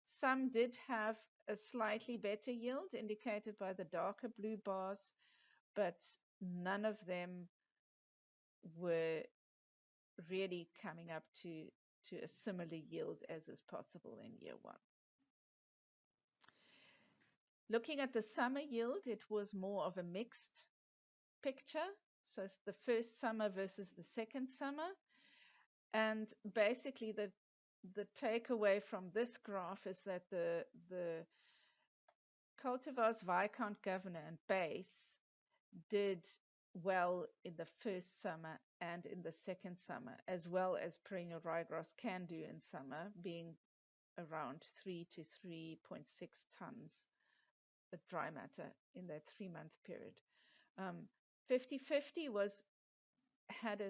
Some did have a slightly better yield, indicated by the darker blue bars, but none of them were really coming up to a similar yield as is possible in year 1. Looking at the summer yield, it was more of a mixed picture. So it's the first summer versus the second summer. And basically the takeaway from this graph is that the cultivars Viscount, Governor, and Base did well in the first summer and in the second summer, as well as perennial ryegrass can do in summer, being around 3 to 3.6 tons of dry matter in that 3-month period. 50/50 had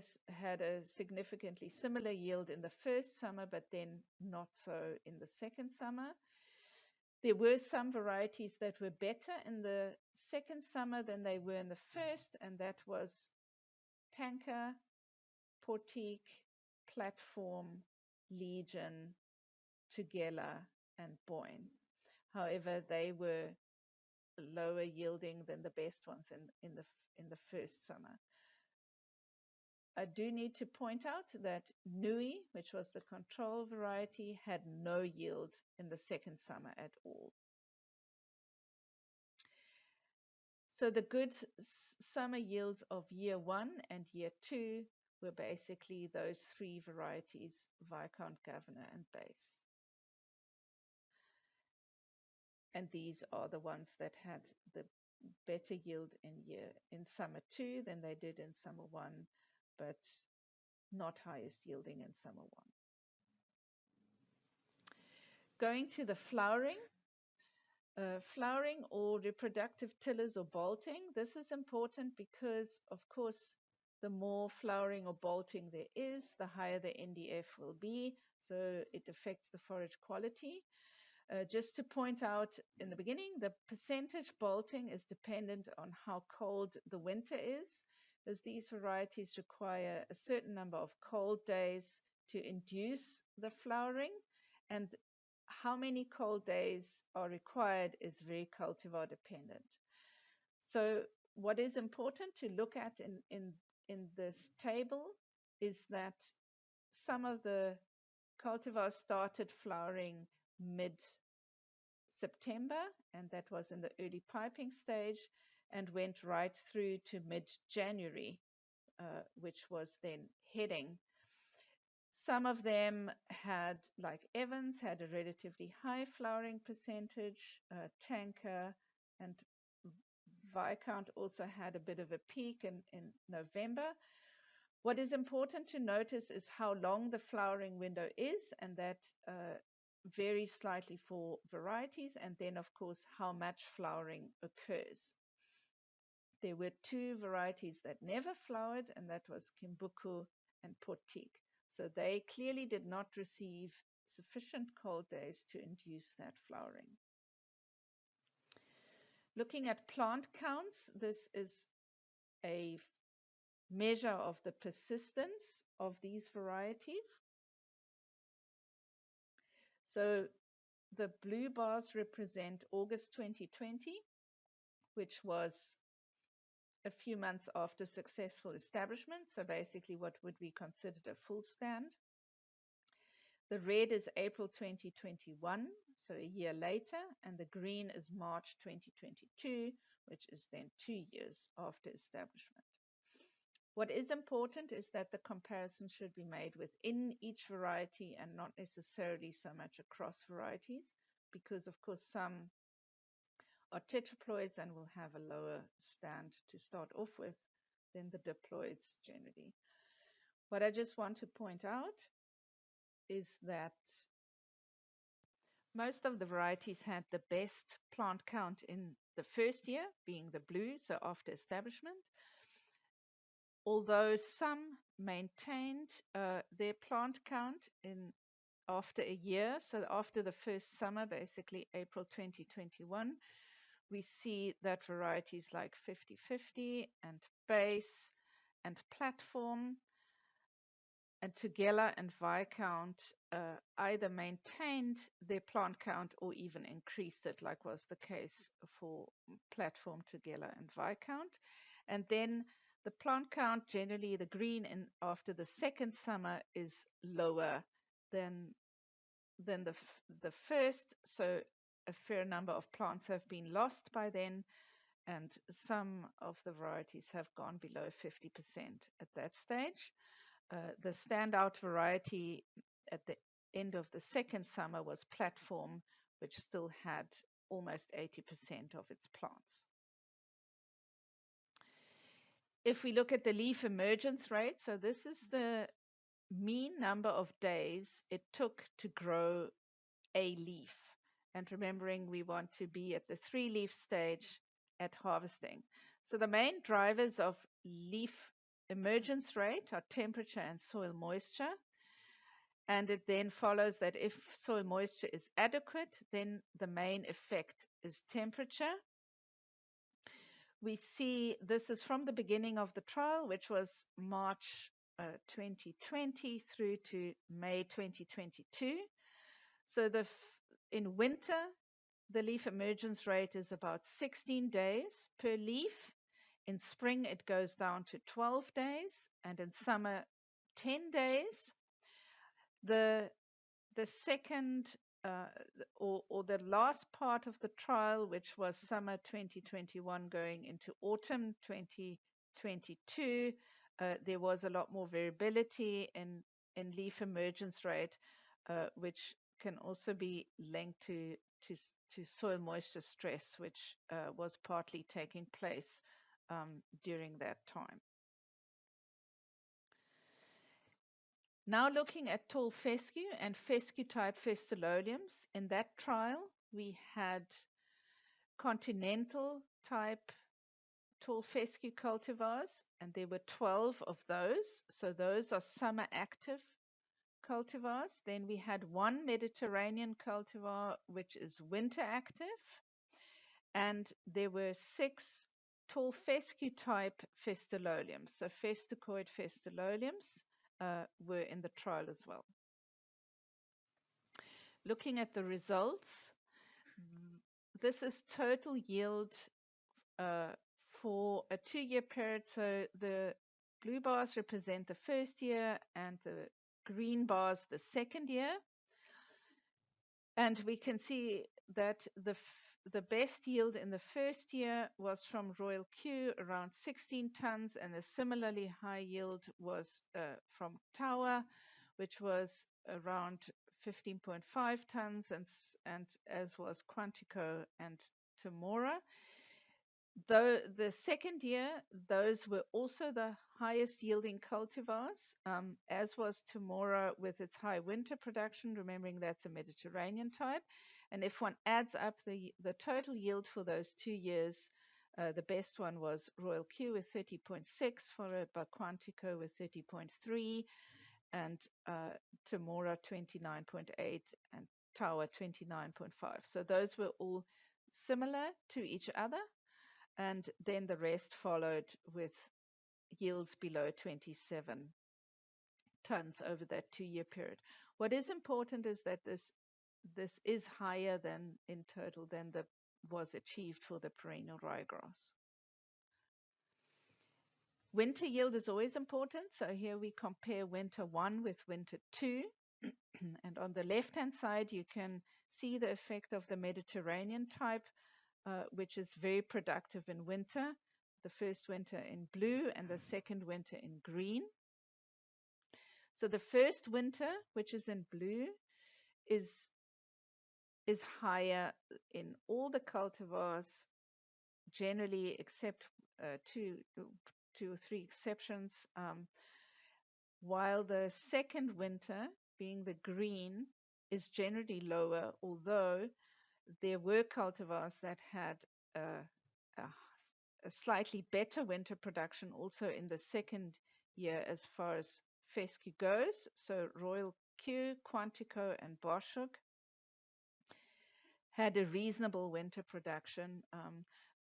a significantly similar yield in the first summer, but then not so in the second summer. There were some varieties that were better in the second summer than they were in the first, and that was Tanker, Portique, Platform, Legion, Tugela, and Boyne. However, they were lower yielding than the best ones in the first summer. I do need to point out that Nui, which was the control variety, had no yield in the second summer at all. So the good summer yields of year 1 and year 2 were basically those 3 varieties, Viscount, Governor, and Base. And these are the ones that had the better yield in summer 2 than they did in summer 1, but not highest yielding in summer 1. Going to the flowering. Flowering or reproductive tillers or bolting. This is important because, of course, the more flowering or bolting there is, the higher the NDF will be, so it affects the forage quality. Just to point out in the beginning, the percentage bolting is dependent on how cold the winter is, as these varieties require a certain number of cold days to induce the flowering, and how many cold days are required is very cultivar dependent. So what is important to look at in this table is that some of the cultivars started flowering mid-September, and that was in the early piping stage, and went right through to mid-January, which was then heading. Some of them had, like Evans, had a relatively high flowering percentage. Tanker and Viscount also had a bit of a peak in November. What is important to notice is how long the flowering window is, and that varies slightly for varieties, and then, of course, how much flowering occurs. There were 2 varieties that never flowered, and that was Kimbuku and Portique. So they clearly did not receive sufficient cold days to induce that flowering. Looking at plant counts, this is a measure of the persistence of these varieties. So the blue bars represent August 2020, which was a few months after successful establishment, so basically what would be considered a full stand. The red is April 2021, so a year later, and the green is March 2022, which is then 2 years after establishment. What is important is that the comparison should be made within each variety and not necessarily so much across varieties, because of course some are tetraploids and will have a lower stand to start off with than the diploids generally. What I just want to point out is that most of the varieties had the best plant count in the first year, being the blue, so after establishment, although some maintained their plant count after a year, so after the first summer, basically April 2021, we see that varieties like 50/50 and Base and Platform and Tugela and Viscount either maintained their plant count or even increased it, like was the case for Platform, Tugela, and Viscount. And then the plant count, generally the green after the second summer, is lower than the first, so a fair number of plants have been lost by then, and some of the varieties have gone below 50% at that stage. The standout variety at the end of the second summer was Platform, which still had almost 80% of its plants. If we look at the leaf emergence rate, so this is the mean number of days it took to grow a leaf. And remembering we want to be at the 3-leaf stage at harvesting. So the main drivers of leaf emergence rate are temperature and soil moisture. And it then follows that if soil moisture is adequate, then the main effect is temperature. We see this is from the beginning of the trial, which was March 2020 through to May 2022. So in winter, the leaf emergence rate is about 16 days per leaf. In spring, it goes down to 12 days, and in summer, 10 days. The second or the last part of the trial, which was summer 2021 going into autumn 2022, there was a lot more variability in leaf emergence rate, which can also be linked to soil moisture stress, which was partly taking place during that time. Now looking at tall fescue and fescue type Festiloliums, in that trial we had continental type tall fescue cultivars, and there were 12 of those. So those are summer active cultivars. Then we had one Mediterranean cultivar, which is winter active. And there were 6 tall fescue type Festiloliums. So festicoid Festiloliums were in the trial as well. Looking at the results, this is total yield for a 2-year period. So the blue bars represent the first year and the green bars the second year. And we can see that the best yield in the first year was from Royal Q, around 16 tons, and a similarly high yield was from Tower, which was around 15.5 tons, and as was Quantico and Temora. Though the second year, those were also the highest yielding cultivars, as was Temora with its high winter production, remembering that's a Mediterranean type. And if one adds up the total yield for those 2 years, the best one was Royal Q with 30.6, followed by Quantico with 30.3, and Temora 29.8, and Tower 29.5. So those were all similar to each other. And then the rest followed with yields below 27 tons over that 2-year period. What is important is that this is higher than in total than was achieved for the perennial ryegrass. Winter yield is always important. So here we compare winter 1 with winter 2. And on the left-hand side, you can see the effect of the Mediterranean type, which is very productive in winter, the first winter in blue and the second winter in green. So the first winter, which is in blue, is higher in all the cultivars, generally, except two or three exceptions, while the second winter, being the green, is generally lower, although there were cultivars that had a slightly better winter production also in the second year as far as fescue goes. So Royal Q, Quantico, and Boschuk had a reasonable winter production,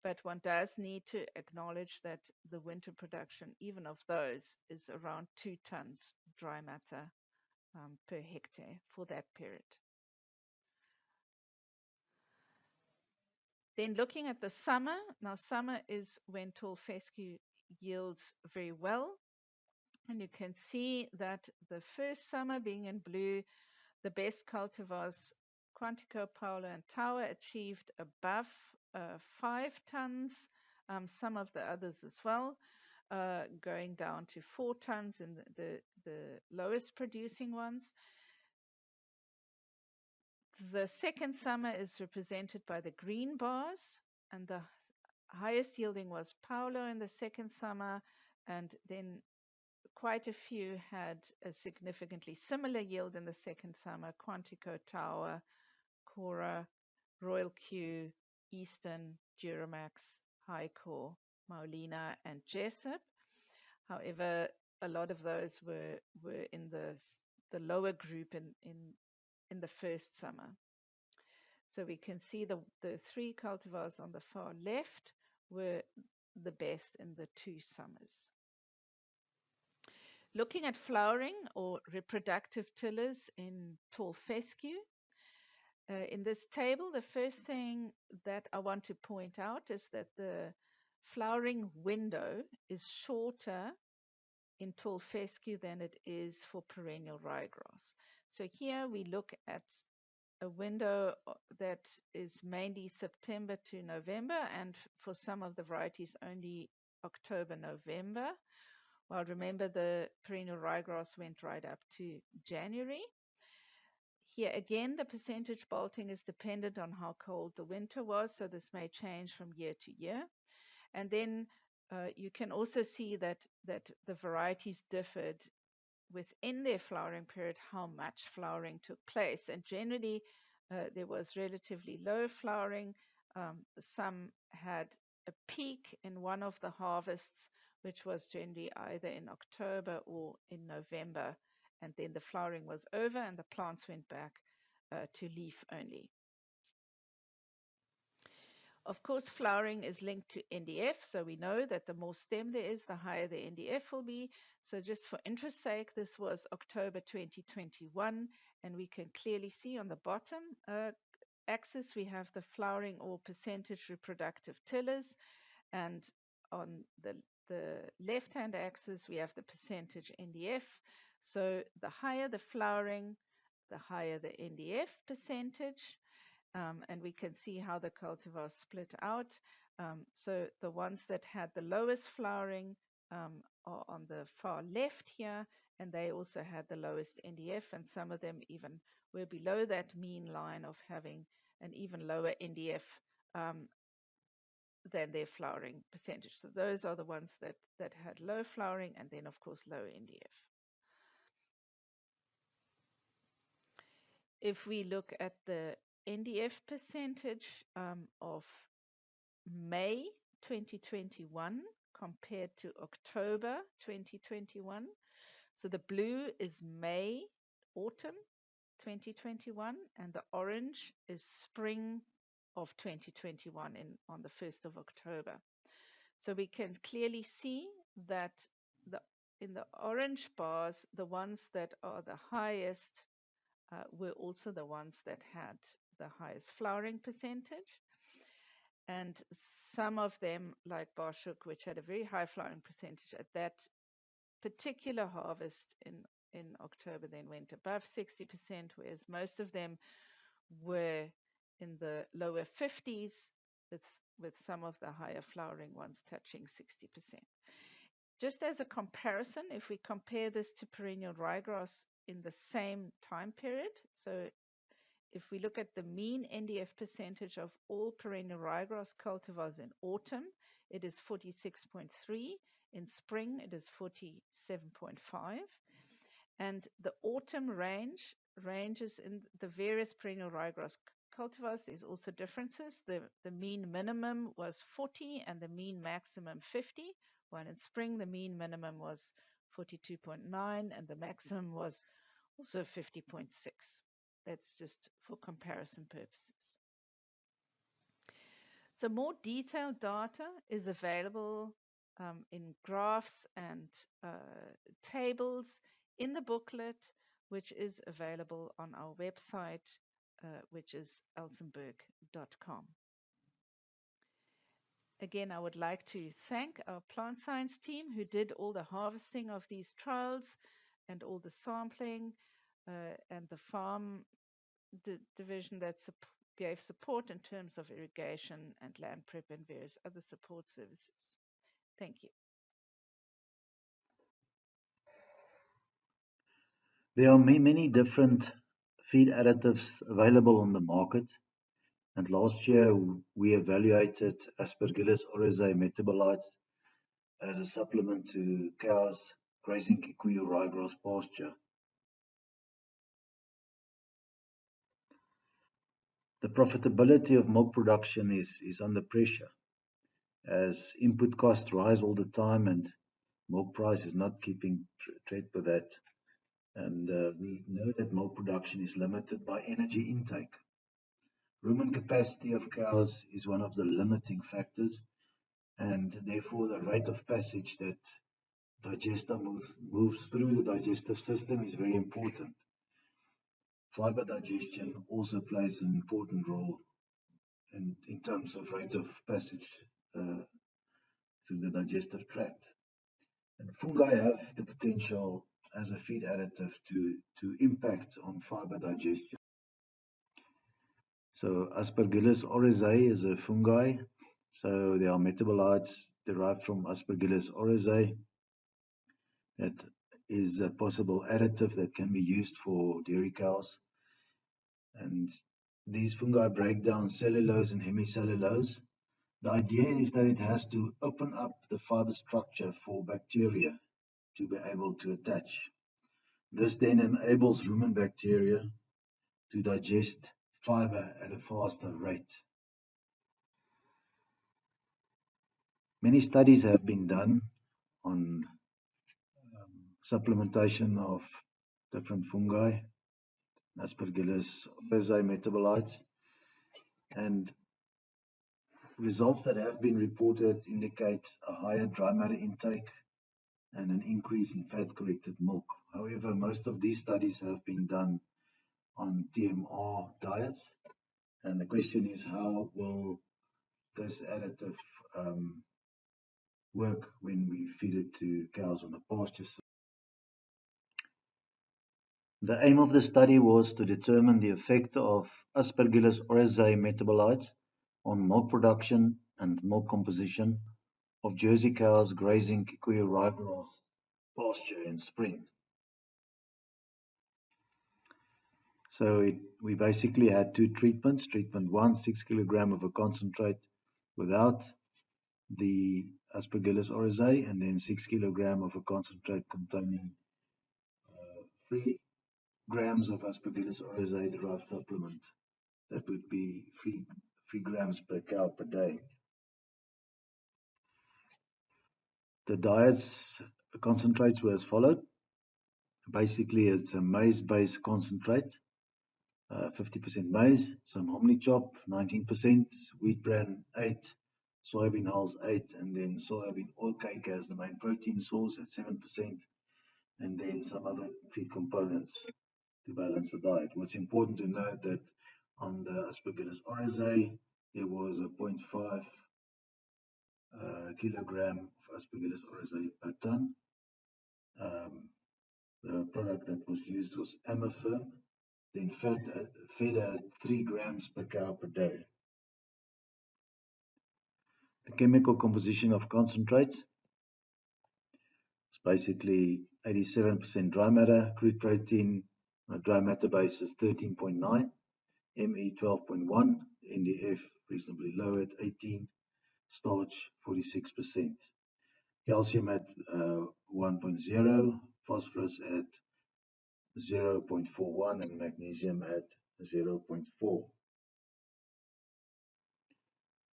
but one does need to acknowledge that the winter production, even of those, is around 2 tons dry matter per hectare for that period. Then looking at the summer, now summer is when tall fescue yields very well. And you can see that the first summer being in blue, the best cultivars, Quantico, Paolo, and Tower, achieved above 5 tons, some of the others as well, going down to 4 tons in the lowest producing ones. The second summer is represented by the green bars, and the highest yielding was Paolo in the second summer, and then quite a few had a significantly similar yield in the second summer: Quantico, Tower, Cora, Royal Q, Eastern, Duramax, Highcore, Maulina, and Jessup. However, a lot of those were in the lower group in the first summer. So we can see the three cultivars on the far left were the best in the 2 summers. Looking at flowering or reproductive tillers in tall fescue, in this table, the first thing that I want to point out is that the flowering window is shorter in tall fescue than it is for perennial ryegrass. So here we look at a window that is mainly September to November, and for some of the varieties only October, November. Well, remember the perennial ryegrass went right up to January. Here again, the percentage bolting is dependent on how cold the winter was, so this may change from year to year. And then you can also see that the varieties differed within their flowering period, how much flowering took place. And generally, there was relatively low flowering. Some had a peak in one of the harvests, which was generally either in October or in November. And then the flowering was over and the plants went back to leaf only. Of course, flowering is linked to NDF, so we know that the more stem there is, the higher the NDF will be. So just for interest's sake, this was October 2021, and we can clearly see on the bottom axis, we have the flowering or percentage reproductive tillers, and on the left-hand axis, we have the percentage NDF. So the higher the flowering, the higher the NDF percentage. And we can see how the cultivars split out. So the ones that had the lowest flowering are on the far left here, and they also had the lowest NDF, and some of them even were below that mean line of having an even lower NDF than their flowering percentage. So those are the ones that had low flowering, and then of course low NDF. If we look at the NDF percentage of May 2021 compared to October 2021. So the blue is May, autumn 2021, and the orange is spring of 2021 on the 1st of October. So we can clearly see that in the orange bars, the ones that are the highest were also the ones that had the highest flowering percentage. And some of them, like Barshuk, which had a very high flowering percentage at that particular harvest in October, then went above 60%, whereas most of them were in the lower 50s, with some of the higher flowering ones touching 60%. Just as a comparison, if we compare this to perennial ryegrass in the same time period, so if we look at the mean NDF percentage of all perennial ryegrass cultivars in autumn, it is 46.3. In spring, it is 47.5. And the autumn ranges in the various perennial ryegrass cultivars. There's also differences. The mean minimum was 40 and the mean maximum 50. While in spring, the mean minimum was 42.9 and the maximum was also 50.6. That's just for comparison purposes. So more detailed data is available in graphs and tables in the booklet, which is available on our website, which is elsenburg.com. Again, I would like to thank our plant science team who did all the harvesting of these trials and all the sampling, and the farm division that gave support in terms of irrigation and land prep and various other support services. Thank you. There are many different feed additives available on the market, and last year we evaluated Aspergillus oryzae metabolites as a supplement to cows grazing Kikuyu ryegrass pasture. The profitability of milk production is under pressure as input costs rise all the time and milk price is not keeping tread with that. And we know that milk production is limited by energy intake. Rumen capacity of cows is one of the limiting factors, and therefore the rate of passage that digester moves through the digestive system is very important. Fiber digestion also plays an important role in terms of rate of passage through the digestive tract. And fungi have the potential as a feed additive to impact on fiber digestion. So Aspergillus oryzae is a fungi. So there are metabolites derived from Aspergillus oryzae that is a possible additive that can be used for dairy cows. And these fungi break down cellulose and hemicellulose. The idea is that it has to open up the fiber structure for bacteria to be able to attach. This then enables rumen bacteria to digest fiber at a faster rate. Many studies have been done on supplementation of different fungi, Aspergillus oryzae metabolites, and results that have been reported indicate a higher dry matter intake and an increase in fat-corrected milk. However, most of these studies have been done on TMR diets, and the question is, how will this additive work when we feed it to cows on the pasture? The aim of the study was to determine the effect of Aspergillus oryzae metabolites on milk production and milk composition of Jersey cows grazing Kikuyu ryegrass pasture in spring. So we basically had two treatments. Treatment 1, 6 kg of a concentrate without the Aspergillus oryzae, and then 6 kg of a concentrate containing 3 grams of Aspergillus oryzae derived supplement. That would be 3 grams per cow per day. The diet's concentrates were as followed. Basically, it's a maize-based concentrate, 50% maize, some hominy chop, 19%, wheat bran 8, soybean hulls 8, and then soybean oil cake as the main protein source at 7%, and then some other feed components to balance the diet. What's important to note that on the Aspergillus oryzae, there was a 0.5 kilogram of Aspergillus oryzae per ton. The product that was used was Amafirm, then fed at 3 grams per cow per day. The chemical composition of concentrates is basically 87% dry matter, crude protein on a dry matter basis 13.9, Me 12.1, NDF reasonably low at 18, starch 46%, calcium at 1.0, phosphorus at 0.41, and magnesium at 0.4.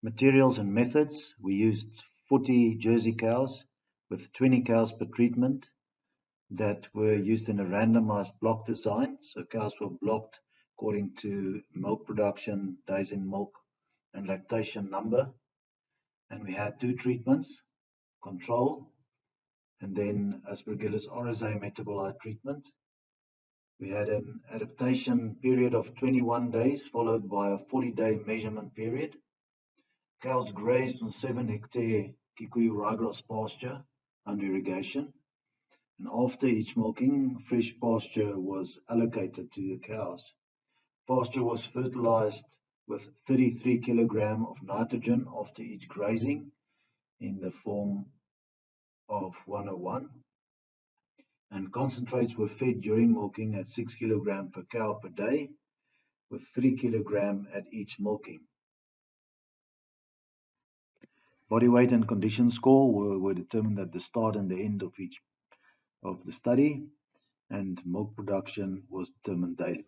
Materials and methods: we used 40 Jersey cows with 20 cows per treatment that were used in a randomized block design. So cows were blocked according to milk production, days in milk, and lactation number. And we had 2 treatments, control, and then Aspergillus oryzae metabolite treatment. We had an adaptation period of 21 days followed by a 40-day measurement period. Cows grazed on 7-hectare Kikuyu ryegrass pasture under irrigation, and after each milking, fresh pasture was allocated to the cows. Pasture was fertilized with 33 kg of nitrogen after each grazing in the form of 101, and concentrates were fed during milking at 6 kg per cow per day with 3 kg at each milking. Body weight and condition score were determined at the start and the end of each of the study, and milk production was determined daily.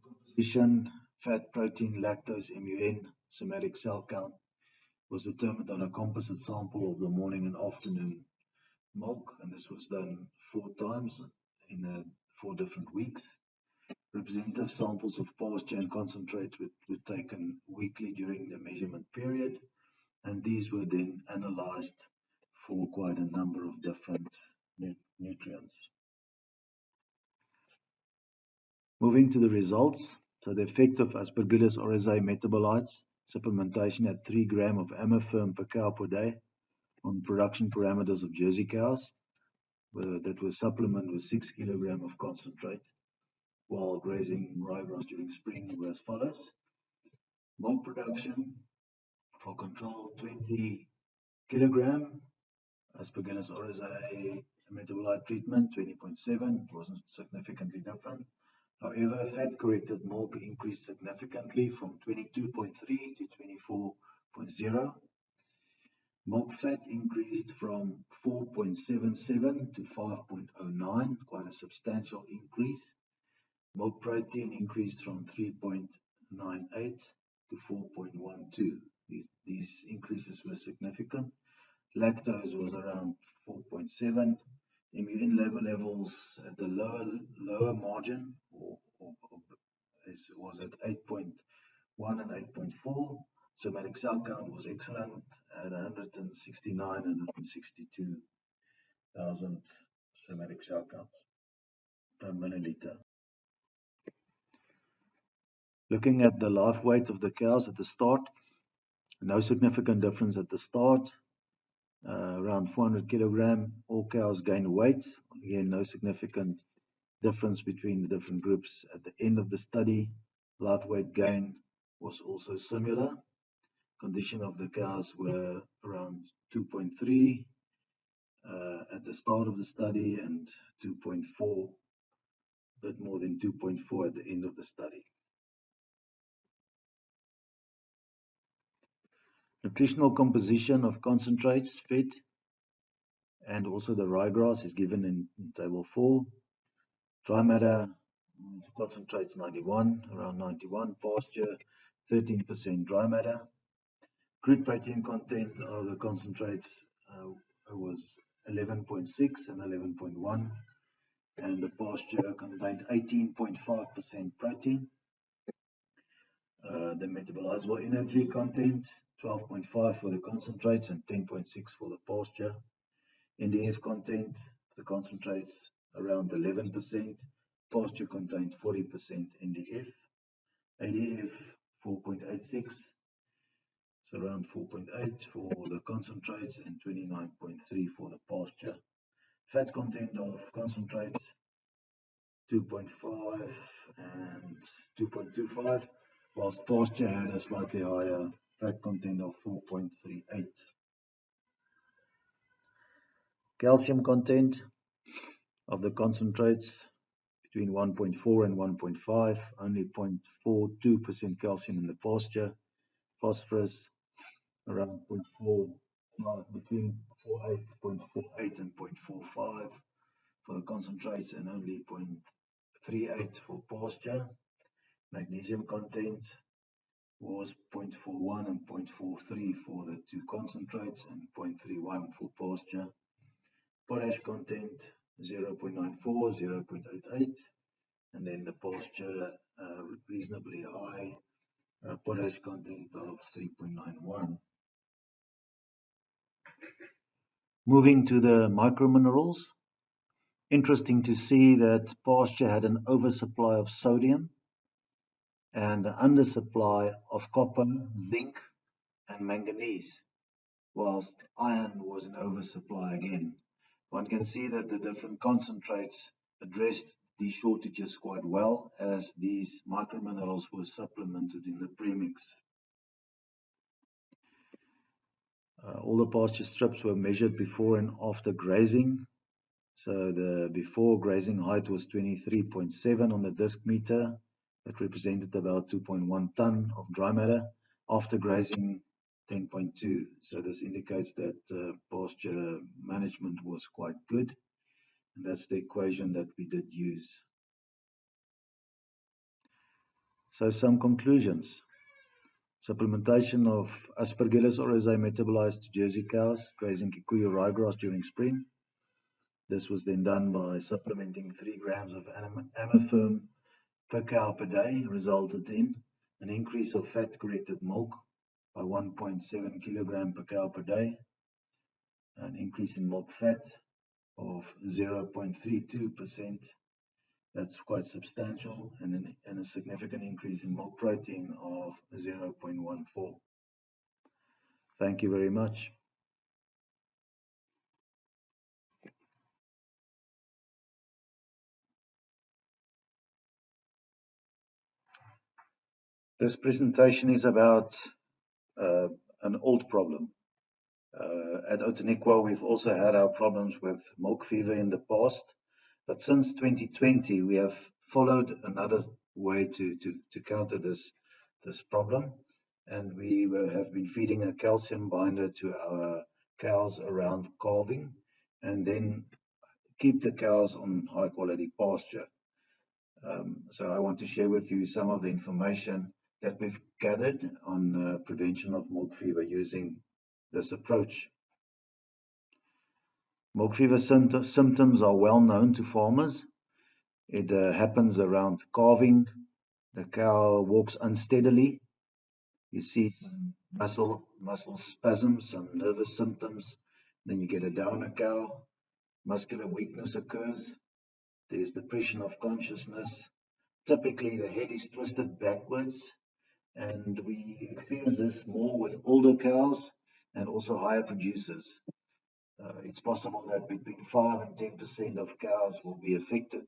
Composition, fat, protein, lactose, MUN, somatic cell count was determined on a composite sample of the morning and afternoon milk, and this was done 4 times in 4 different weeks. Representative samples of pasture and concentrate were taken weekly during the measurement period, and these were then analyzed for quite a number of different nutrients. Moving to the results, so the effect of Aspergillus oryzae metabolites, supplementation at 3 grams of Amifirm per cow per day on production parameters of Jersey cows that were supplemented with 6 kilograms of concentrate while grazing ryegrass during spring were as follows. Milk production for control 20 kilogram, Aspergillus oryzae metabolite treatment 20.7, wasn't significantly different. However, fat-corrected milk increased significantly from 22.3 to 24.0. Milk fat increased from 4.77 to 5.09, quite a substantial increase. Milk protein increased from 3.98 to 4.12. These increases were significant. Lactose was around 4.7. MUN levels at the lower margin was at 8.1 and 8.4. Somatic cell count was excellent at 169 and 162,000 somatic cell counts per milliliter. Looking at the live weight of the cows at the start, no significant difference at the start. Around 400 kilogram, all cows gained weight. Again, no significant difference between the different groups. At the end of the study, live weight gain was also similar. Condition of the cows were around 2.3 at the start of the study and 2.4, a bit more than 2.4 at the end of the study. Nutritional composition of concentrates fed and also the ryegrass is given in table 4. Dry matter concentrates 91, around 91. Pasture 13% dry matter. Crude protein content of the concentrates was 11.6 and 11.1, and the pasture contained 18.5% protein. The metabolizable energy content 12.5 for the concentrates and 10.6 for the pasture. NDF content, the concentrates around 11%, pasture contained 40% NDF, ADF 4.86, so around 4.8 for the concentrates and 29.3 for the pasture. Fat content of concentrates 2.5 and 2.25, whilst pasture had a slightly higher fat content of 4.38. Calcium content of the concentrates between 1.4 and 1.5, only 0.42% calcium in the pasture. Phosphorus around 0.4, between 0.48 and 0.45 for the concentrates and only 0.38 for pasture. Magnesium content was 0.41 and 0.43 for the two concentrates and 0.31 for pasture. Potash content 0.94, 0.88, and then the pasture reasonably high potash content of 3.91. Moving to the microminerals, interesting to see that pasture had an oversupply of sodium and an undersupply of copper, zinc, and manganese, whilst iron was in oversupply again. One can see that the different concentrates addressed these shortages quite well, as these microminerals were supplemented in the premix. All the pasture strips were measured before and after grazing. So the before grazing height was 23.7 on the disc meter. That represented about 2.1 ton of dry matter. After grazing 10.2. So this indicates that pasture management was quite good. And that's the equation that we did use. So some conclusions. Supplementation of Aspergillus oryzae metabolized to Jersey cows grazing Kikuyu ryegrass during spring. This was then done by supplementing 3 grams of Amifirm per cow per day, resulted in an increase of fat-corrected milk by 1.7 kilogram per cow per day, an increase in milk fat of 0.32%. That's quite substantial, and a significant increase in milk protein of 0.14. Thank you very much. This presentation is about an old problem. At Outeniqua, we've also had our problems with milk fever in the past, but since 2020, we have followed another way to counter this problem, and we have been feeding a calcium binder to our cows around calving, and then keep the cows on high quality pasture. So I want to share with you some of the information that we've gathered on prevention of milk fever using this approach. Milk fever symptoms are well known to farmers. It happens around calving. The cow walks unsteadily. You see some muscle spasms, some nervous symptoms. Then you get a downer cow. Muscular weakness occurs. There's depression of consciousness. Typically, the head is twisted backwards. And we experience this more with older cows and also higher producers. It's possible that between 5 and 10% of cows will be affected.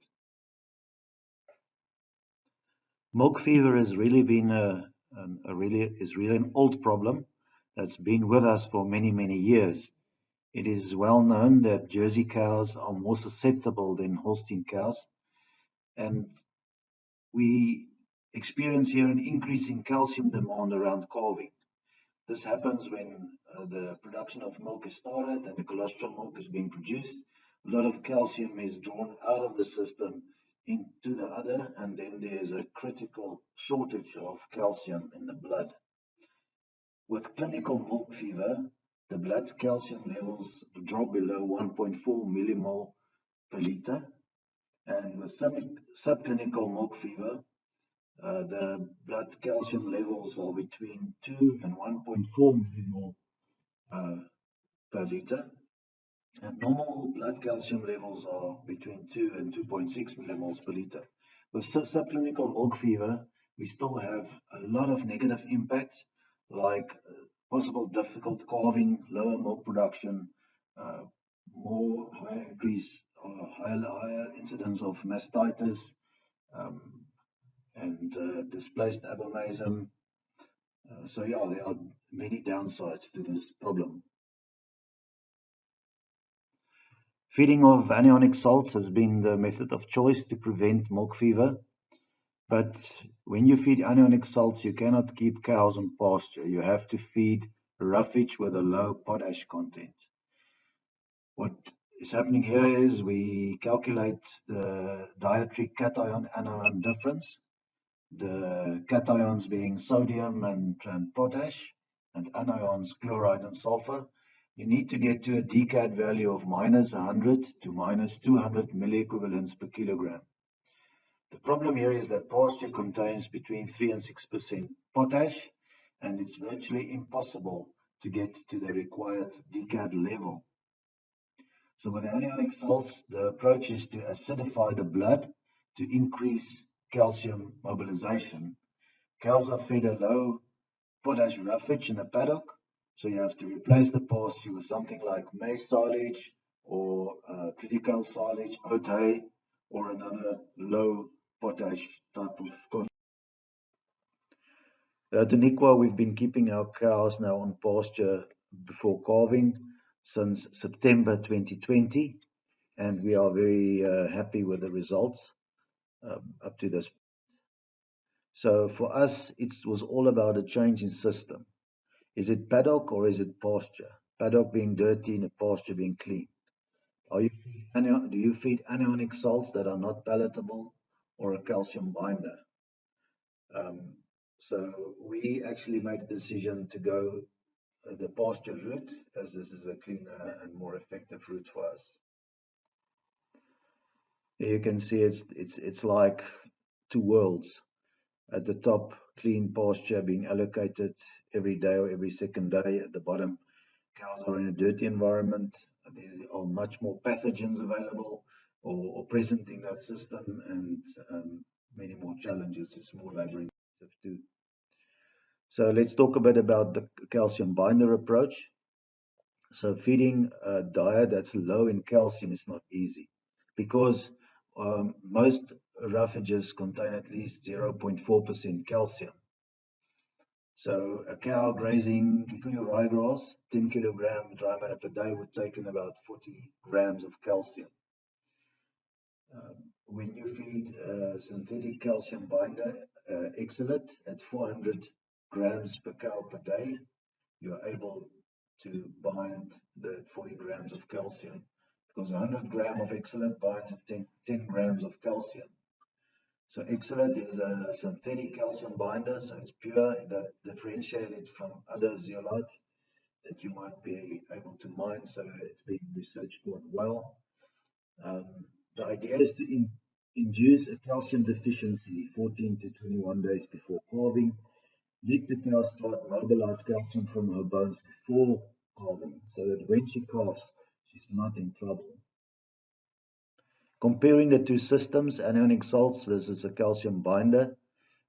Milk fever has really been an old problem that's been with us for many years. It is well known that Jersey cows are more susceptible than Holstein cows, and we experience here an increase in calcium demand around calving. This happens when the production of milk is started and the colostrum milk is being produced. A lot of calcium is drawn out of the system into the udder, and then there's a critical shortage of calcium in the blood. With clinical milk fever, the blood calcium levels drop below 1.4 millimole per liter, and with subclinical milk fever, the blood calcium levels are between 2 and 1.4 millimole per liter, and normal blood calcium levels are between 2 and 2.6 millimoles per liter. With subclinical milk fever, we still have a lot of negative impacts, like possible difficult calving, lower milk production, higher incidence of mastitis, and displaced abomasum. So yeah, there are many downsides to this problem. Feeding of anionic salts has been the method of choice to prevent milk fever, but when you feed anionic salts, you cannot keep cows on pasture. You have to feed roughage with a low potash content. What is happening here is we calculate the dietary cation-anion difference, the cations being sodium and potash, and anions chloride and sulfur. You need to get to a decad value of minus 100 to minus 200 milliequivalents per kilogram. The problem here is that pasture contains between 3 and 6% potash, and it's virtually impossible to get to the required decad level. So with anionic salts, the approach is to acidify the blood to increase calcium mobilization. Cows are fed a low potash roughage in a paddock, so you have to replace the pasture with something like maize silage or triticale silage, oat hay, or another low potash type of content. At Outeniqua, we've been keeping our cows now on pasture before calving since September 2020, and we are very happy with the results up to this point. So for us, it was all about a change in system. Is it paddock or is it pasture? Paddock being dirty and a pasture being clean. Do you feed anionic salts that are not palatable or a calcium binder? Um, so we actually made the decision to go the pasture route, as this is a cleaner and more effective route for us. Here you can see it's like two worlds. At the top, clean pasture being allocated every day or every second day. At the bottom, cows are in a dirty environment. There are much more pathogens available or present in that system, and many more challenges. It's more labor intensive too. So let's talk a bit about the calcium binder approach. So feeding a diet that's low in calcium is not easy because most roughages contain at least 0.4% calcium. So a cow grazing kikuyu ryegrass, 10 kilogram dry matter per day would take in about 40 grams of calcium. When you feed synthetic calcium binder, Excelit, at 400 grams per cow per day, you're able to bind the 40 grams of calcium because 100 gram of Excelit binds 10 grams of calcium. So Excelit is a synthetic calcium binder, so it's pure, that differentiated from other zeolites that you might be able to mine, so it's been researched quite well. The idea is to induce a calcium deficiency 14 to 21 days before calving. Let the cow start mobilize calcium from her bones before calving, so that when she calves, she's not in trouble. Comparing the two systems, anionic salts versus a calcium binder.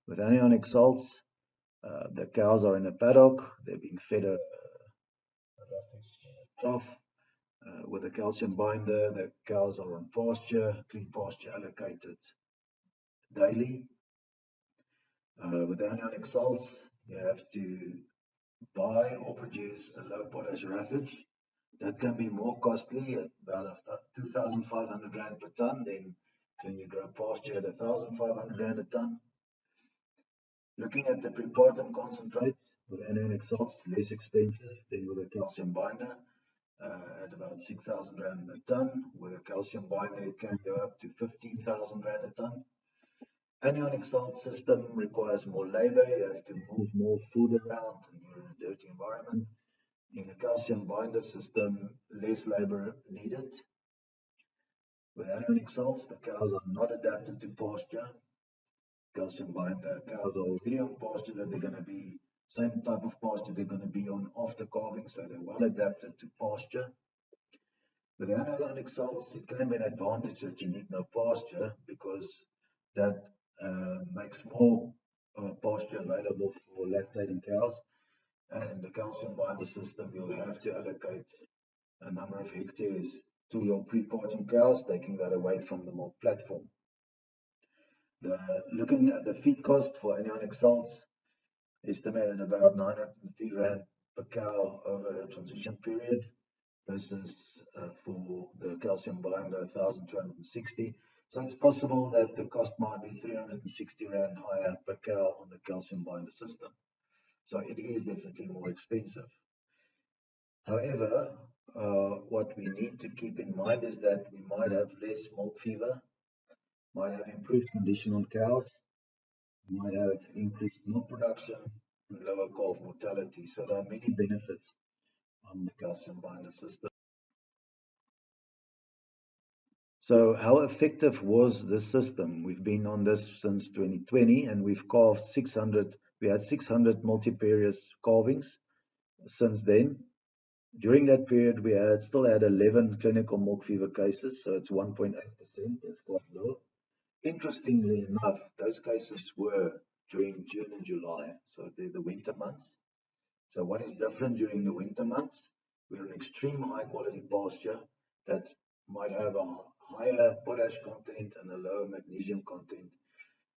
With anionic salts, the cows are in a paddock, they're being fed a trough. With a calcium binder, the cows are on pasture, clean pasture allocated daily. With anionic salts, you have to buy or produce a low potash roughage. That can be more costly, at about 2,500 Rand per ton, than when you grow pasture at 1,500 Rand a ton. Looking at the prepartum concentrate with anionic salts, less expensive than with a calcium binder, at about 6,000 Rand a ton. With a calcium binder, it can go up to 15,000 Rand a ton. Anionic salt system requires more labor. You have to move more food around and you're in a dirty environment. In a calcium binder system, less labor needed. With anionic salts, the cows are not adapted to pasture. Calcium binder cows are already on pasture that they're going to be, same type of pasture they're going to be on after calving, so they're well adapted to pasture. With anionic salts, it can be an advantage that you need no pasture because that makes more pasture available for lactating cows. And in the calcium binder system, you'll have to allocate a number of hectares to your pre-parting cows, taking that away from the milk platform. Looking at the feed cost for anionic salts, estimated about 903 Rand per cow over a transition period versus for the calcium binder 1,260. So it's possible that the cost might be 360 Rand higher per cow on the calcium binder system. So it is definitely more expensive. However, what we need to keep in mind is that we might have less milk fever, might have improved condition on cows, might have increased milk production, and lower calf mortality. So there are many benefits on the calcium binder system. So how effective was this system? We've been on this since 2020 and we've calved 600, we had 600 multifarious calvings since then. During that period, we still had 11 clinical milk fever cases, so it's 1.8%, that's quite low. Interestingly enough, those cases were during June and July, so they're the winter months. So what is different during the winter months? We're an extreme high quality pasture that might have a higher potash content and a lower magnesium content.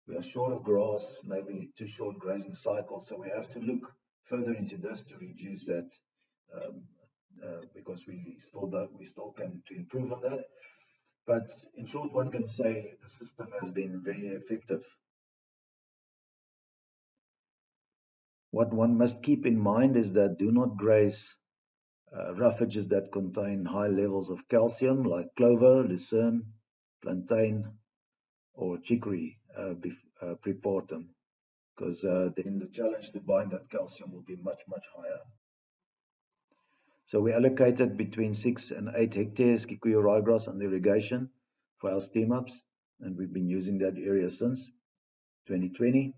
We are short of grass, maybe too short grazing cycles, so we have to look further into this to reduce that because we still can to improve on that. But in short, one can say the system has been very effective. What one must keep in mind is that do not graze roughages that contain high levels of calcium, like clover, lucerne, plantain, or chicory prepartum, because then the challenge to bind that calcium will be much, much higher. So we allocated between 6 and 8 hectares Kikuyu ryegrass under irrigation for our steam ups, and we've been using that area since 2020.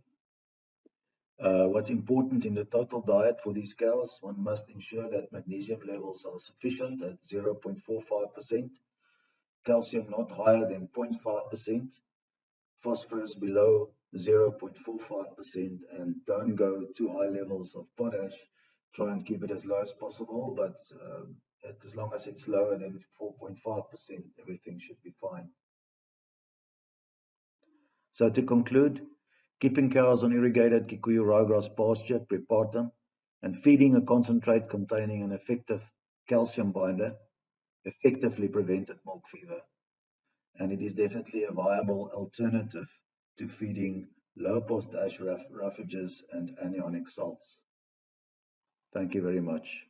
What's important in the total diet for these cows, one must ensure that magnesium levels are sufficient at 0.45%, calcium not higher than 0.5%, phosphorus below 0.45%, and don't go too high levels of potash. Try and keep it as low as possible, but as long as it's lower than 4.5%, everything should be fine. So to conclude, keeping cows on irrigated Kikuyu ryegrass pasture prepartum and feeding a concentrate containing an effective calcium binder effectively prevented milk fever. And it is definitely a viable alternative to feeding low potash roughages and anionic salts. Thank you very much.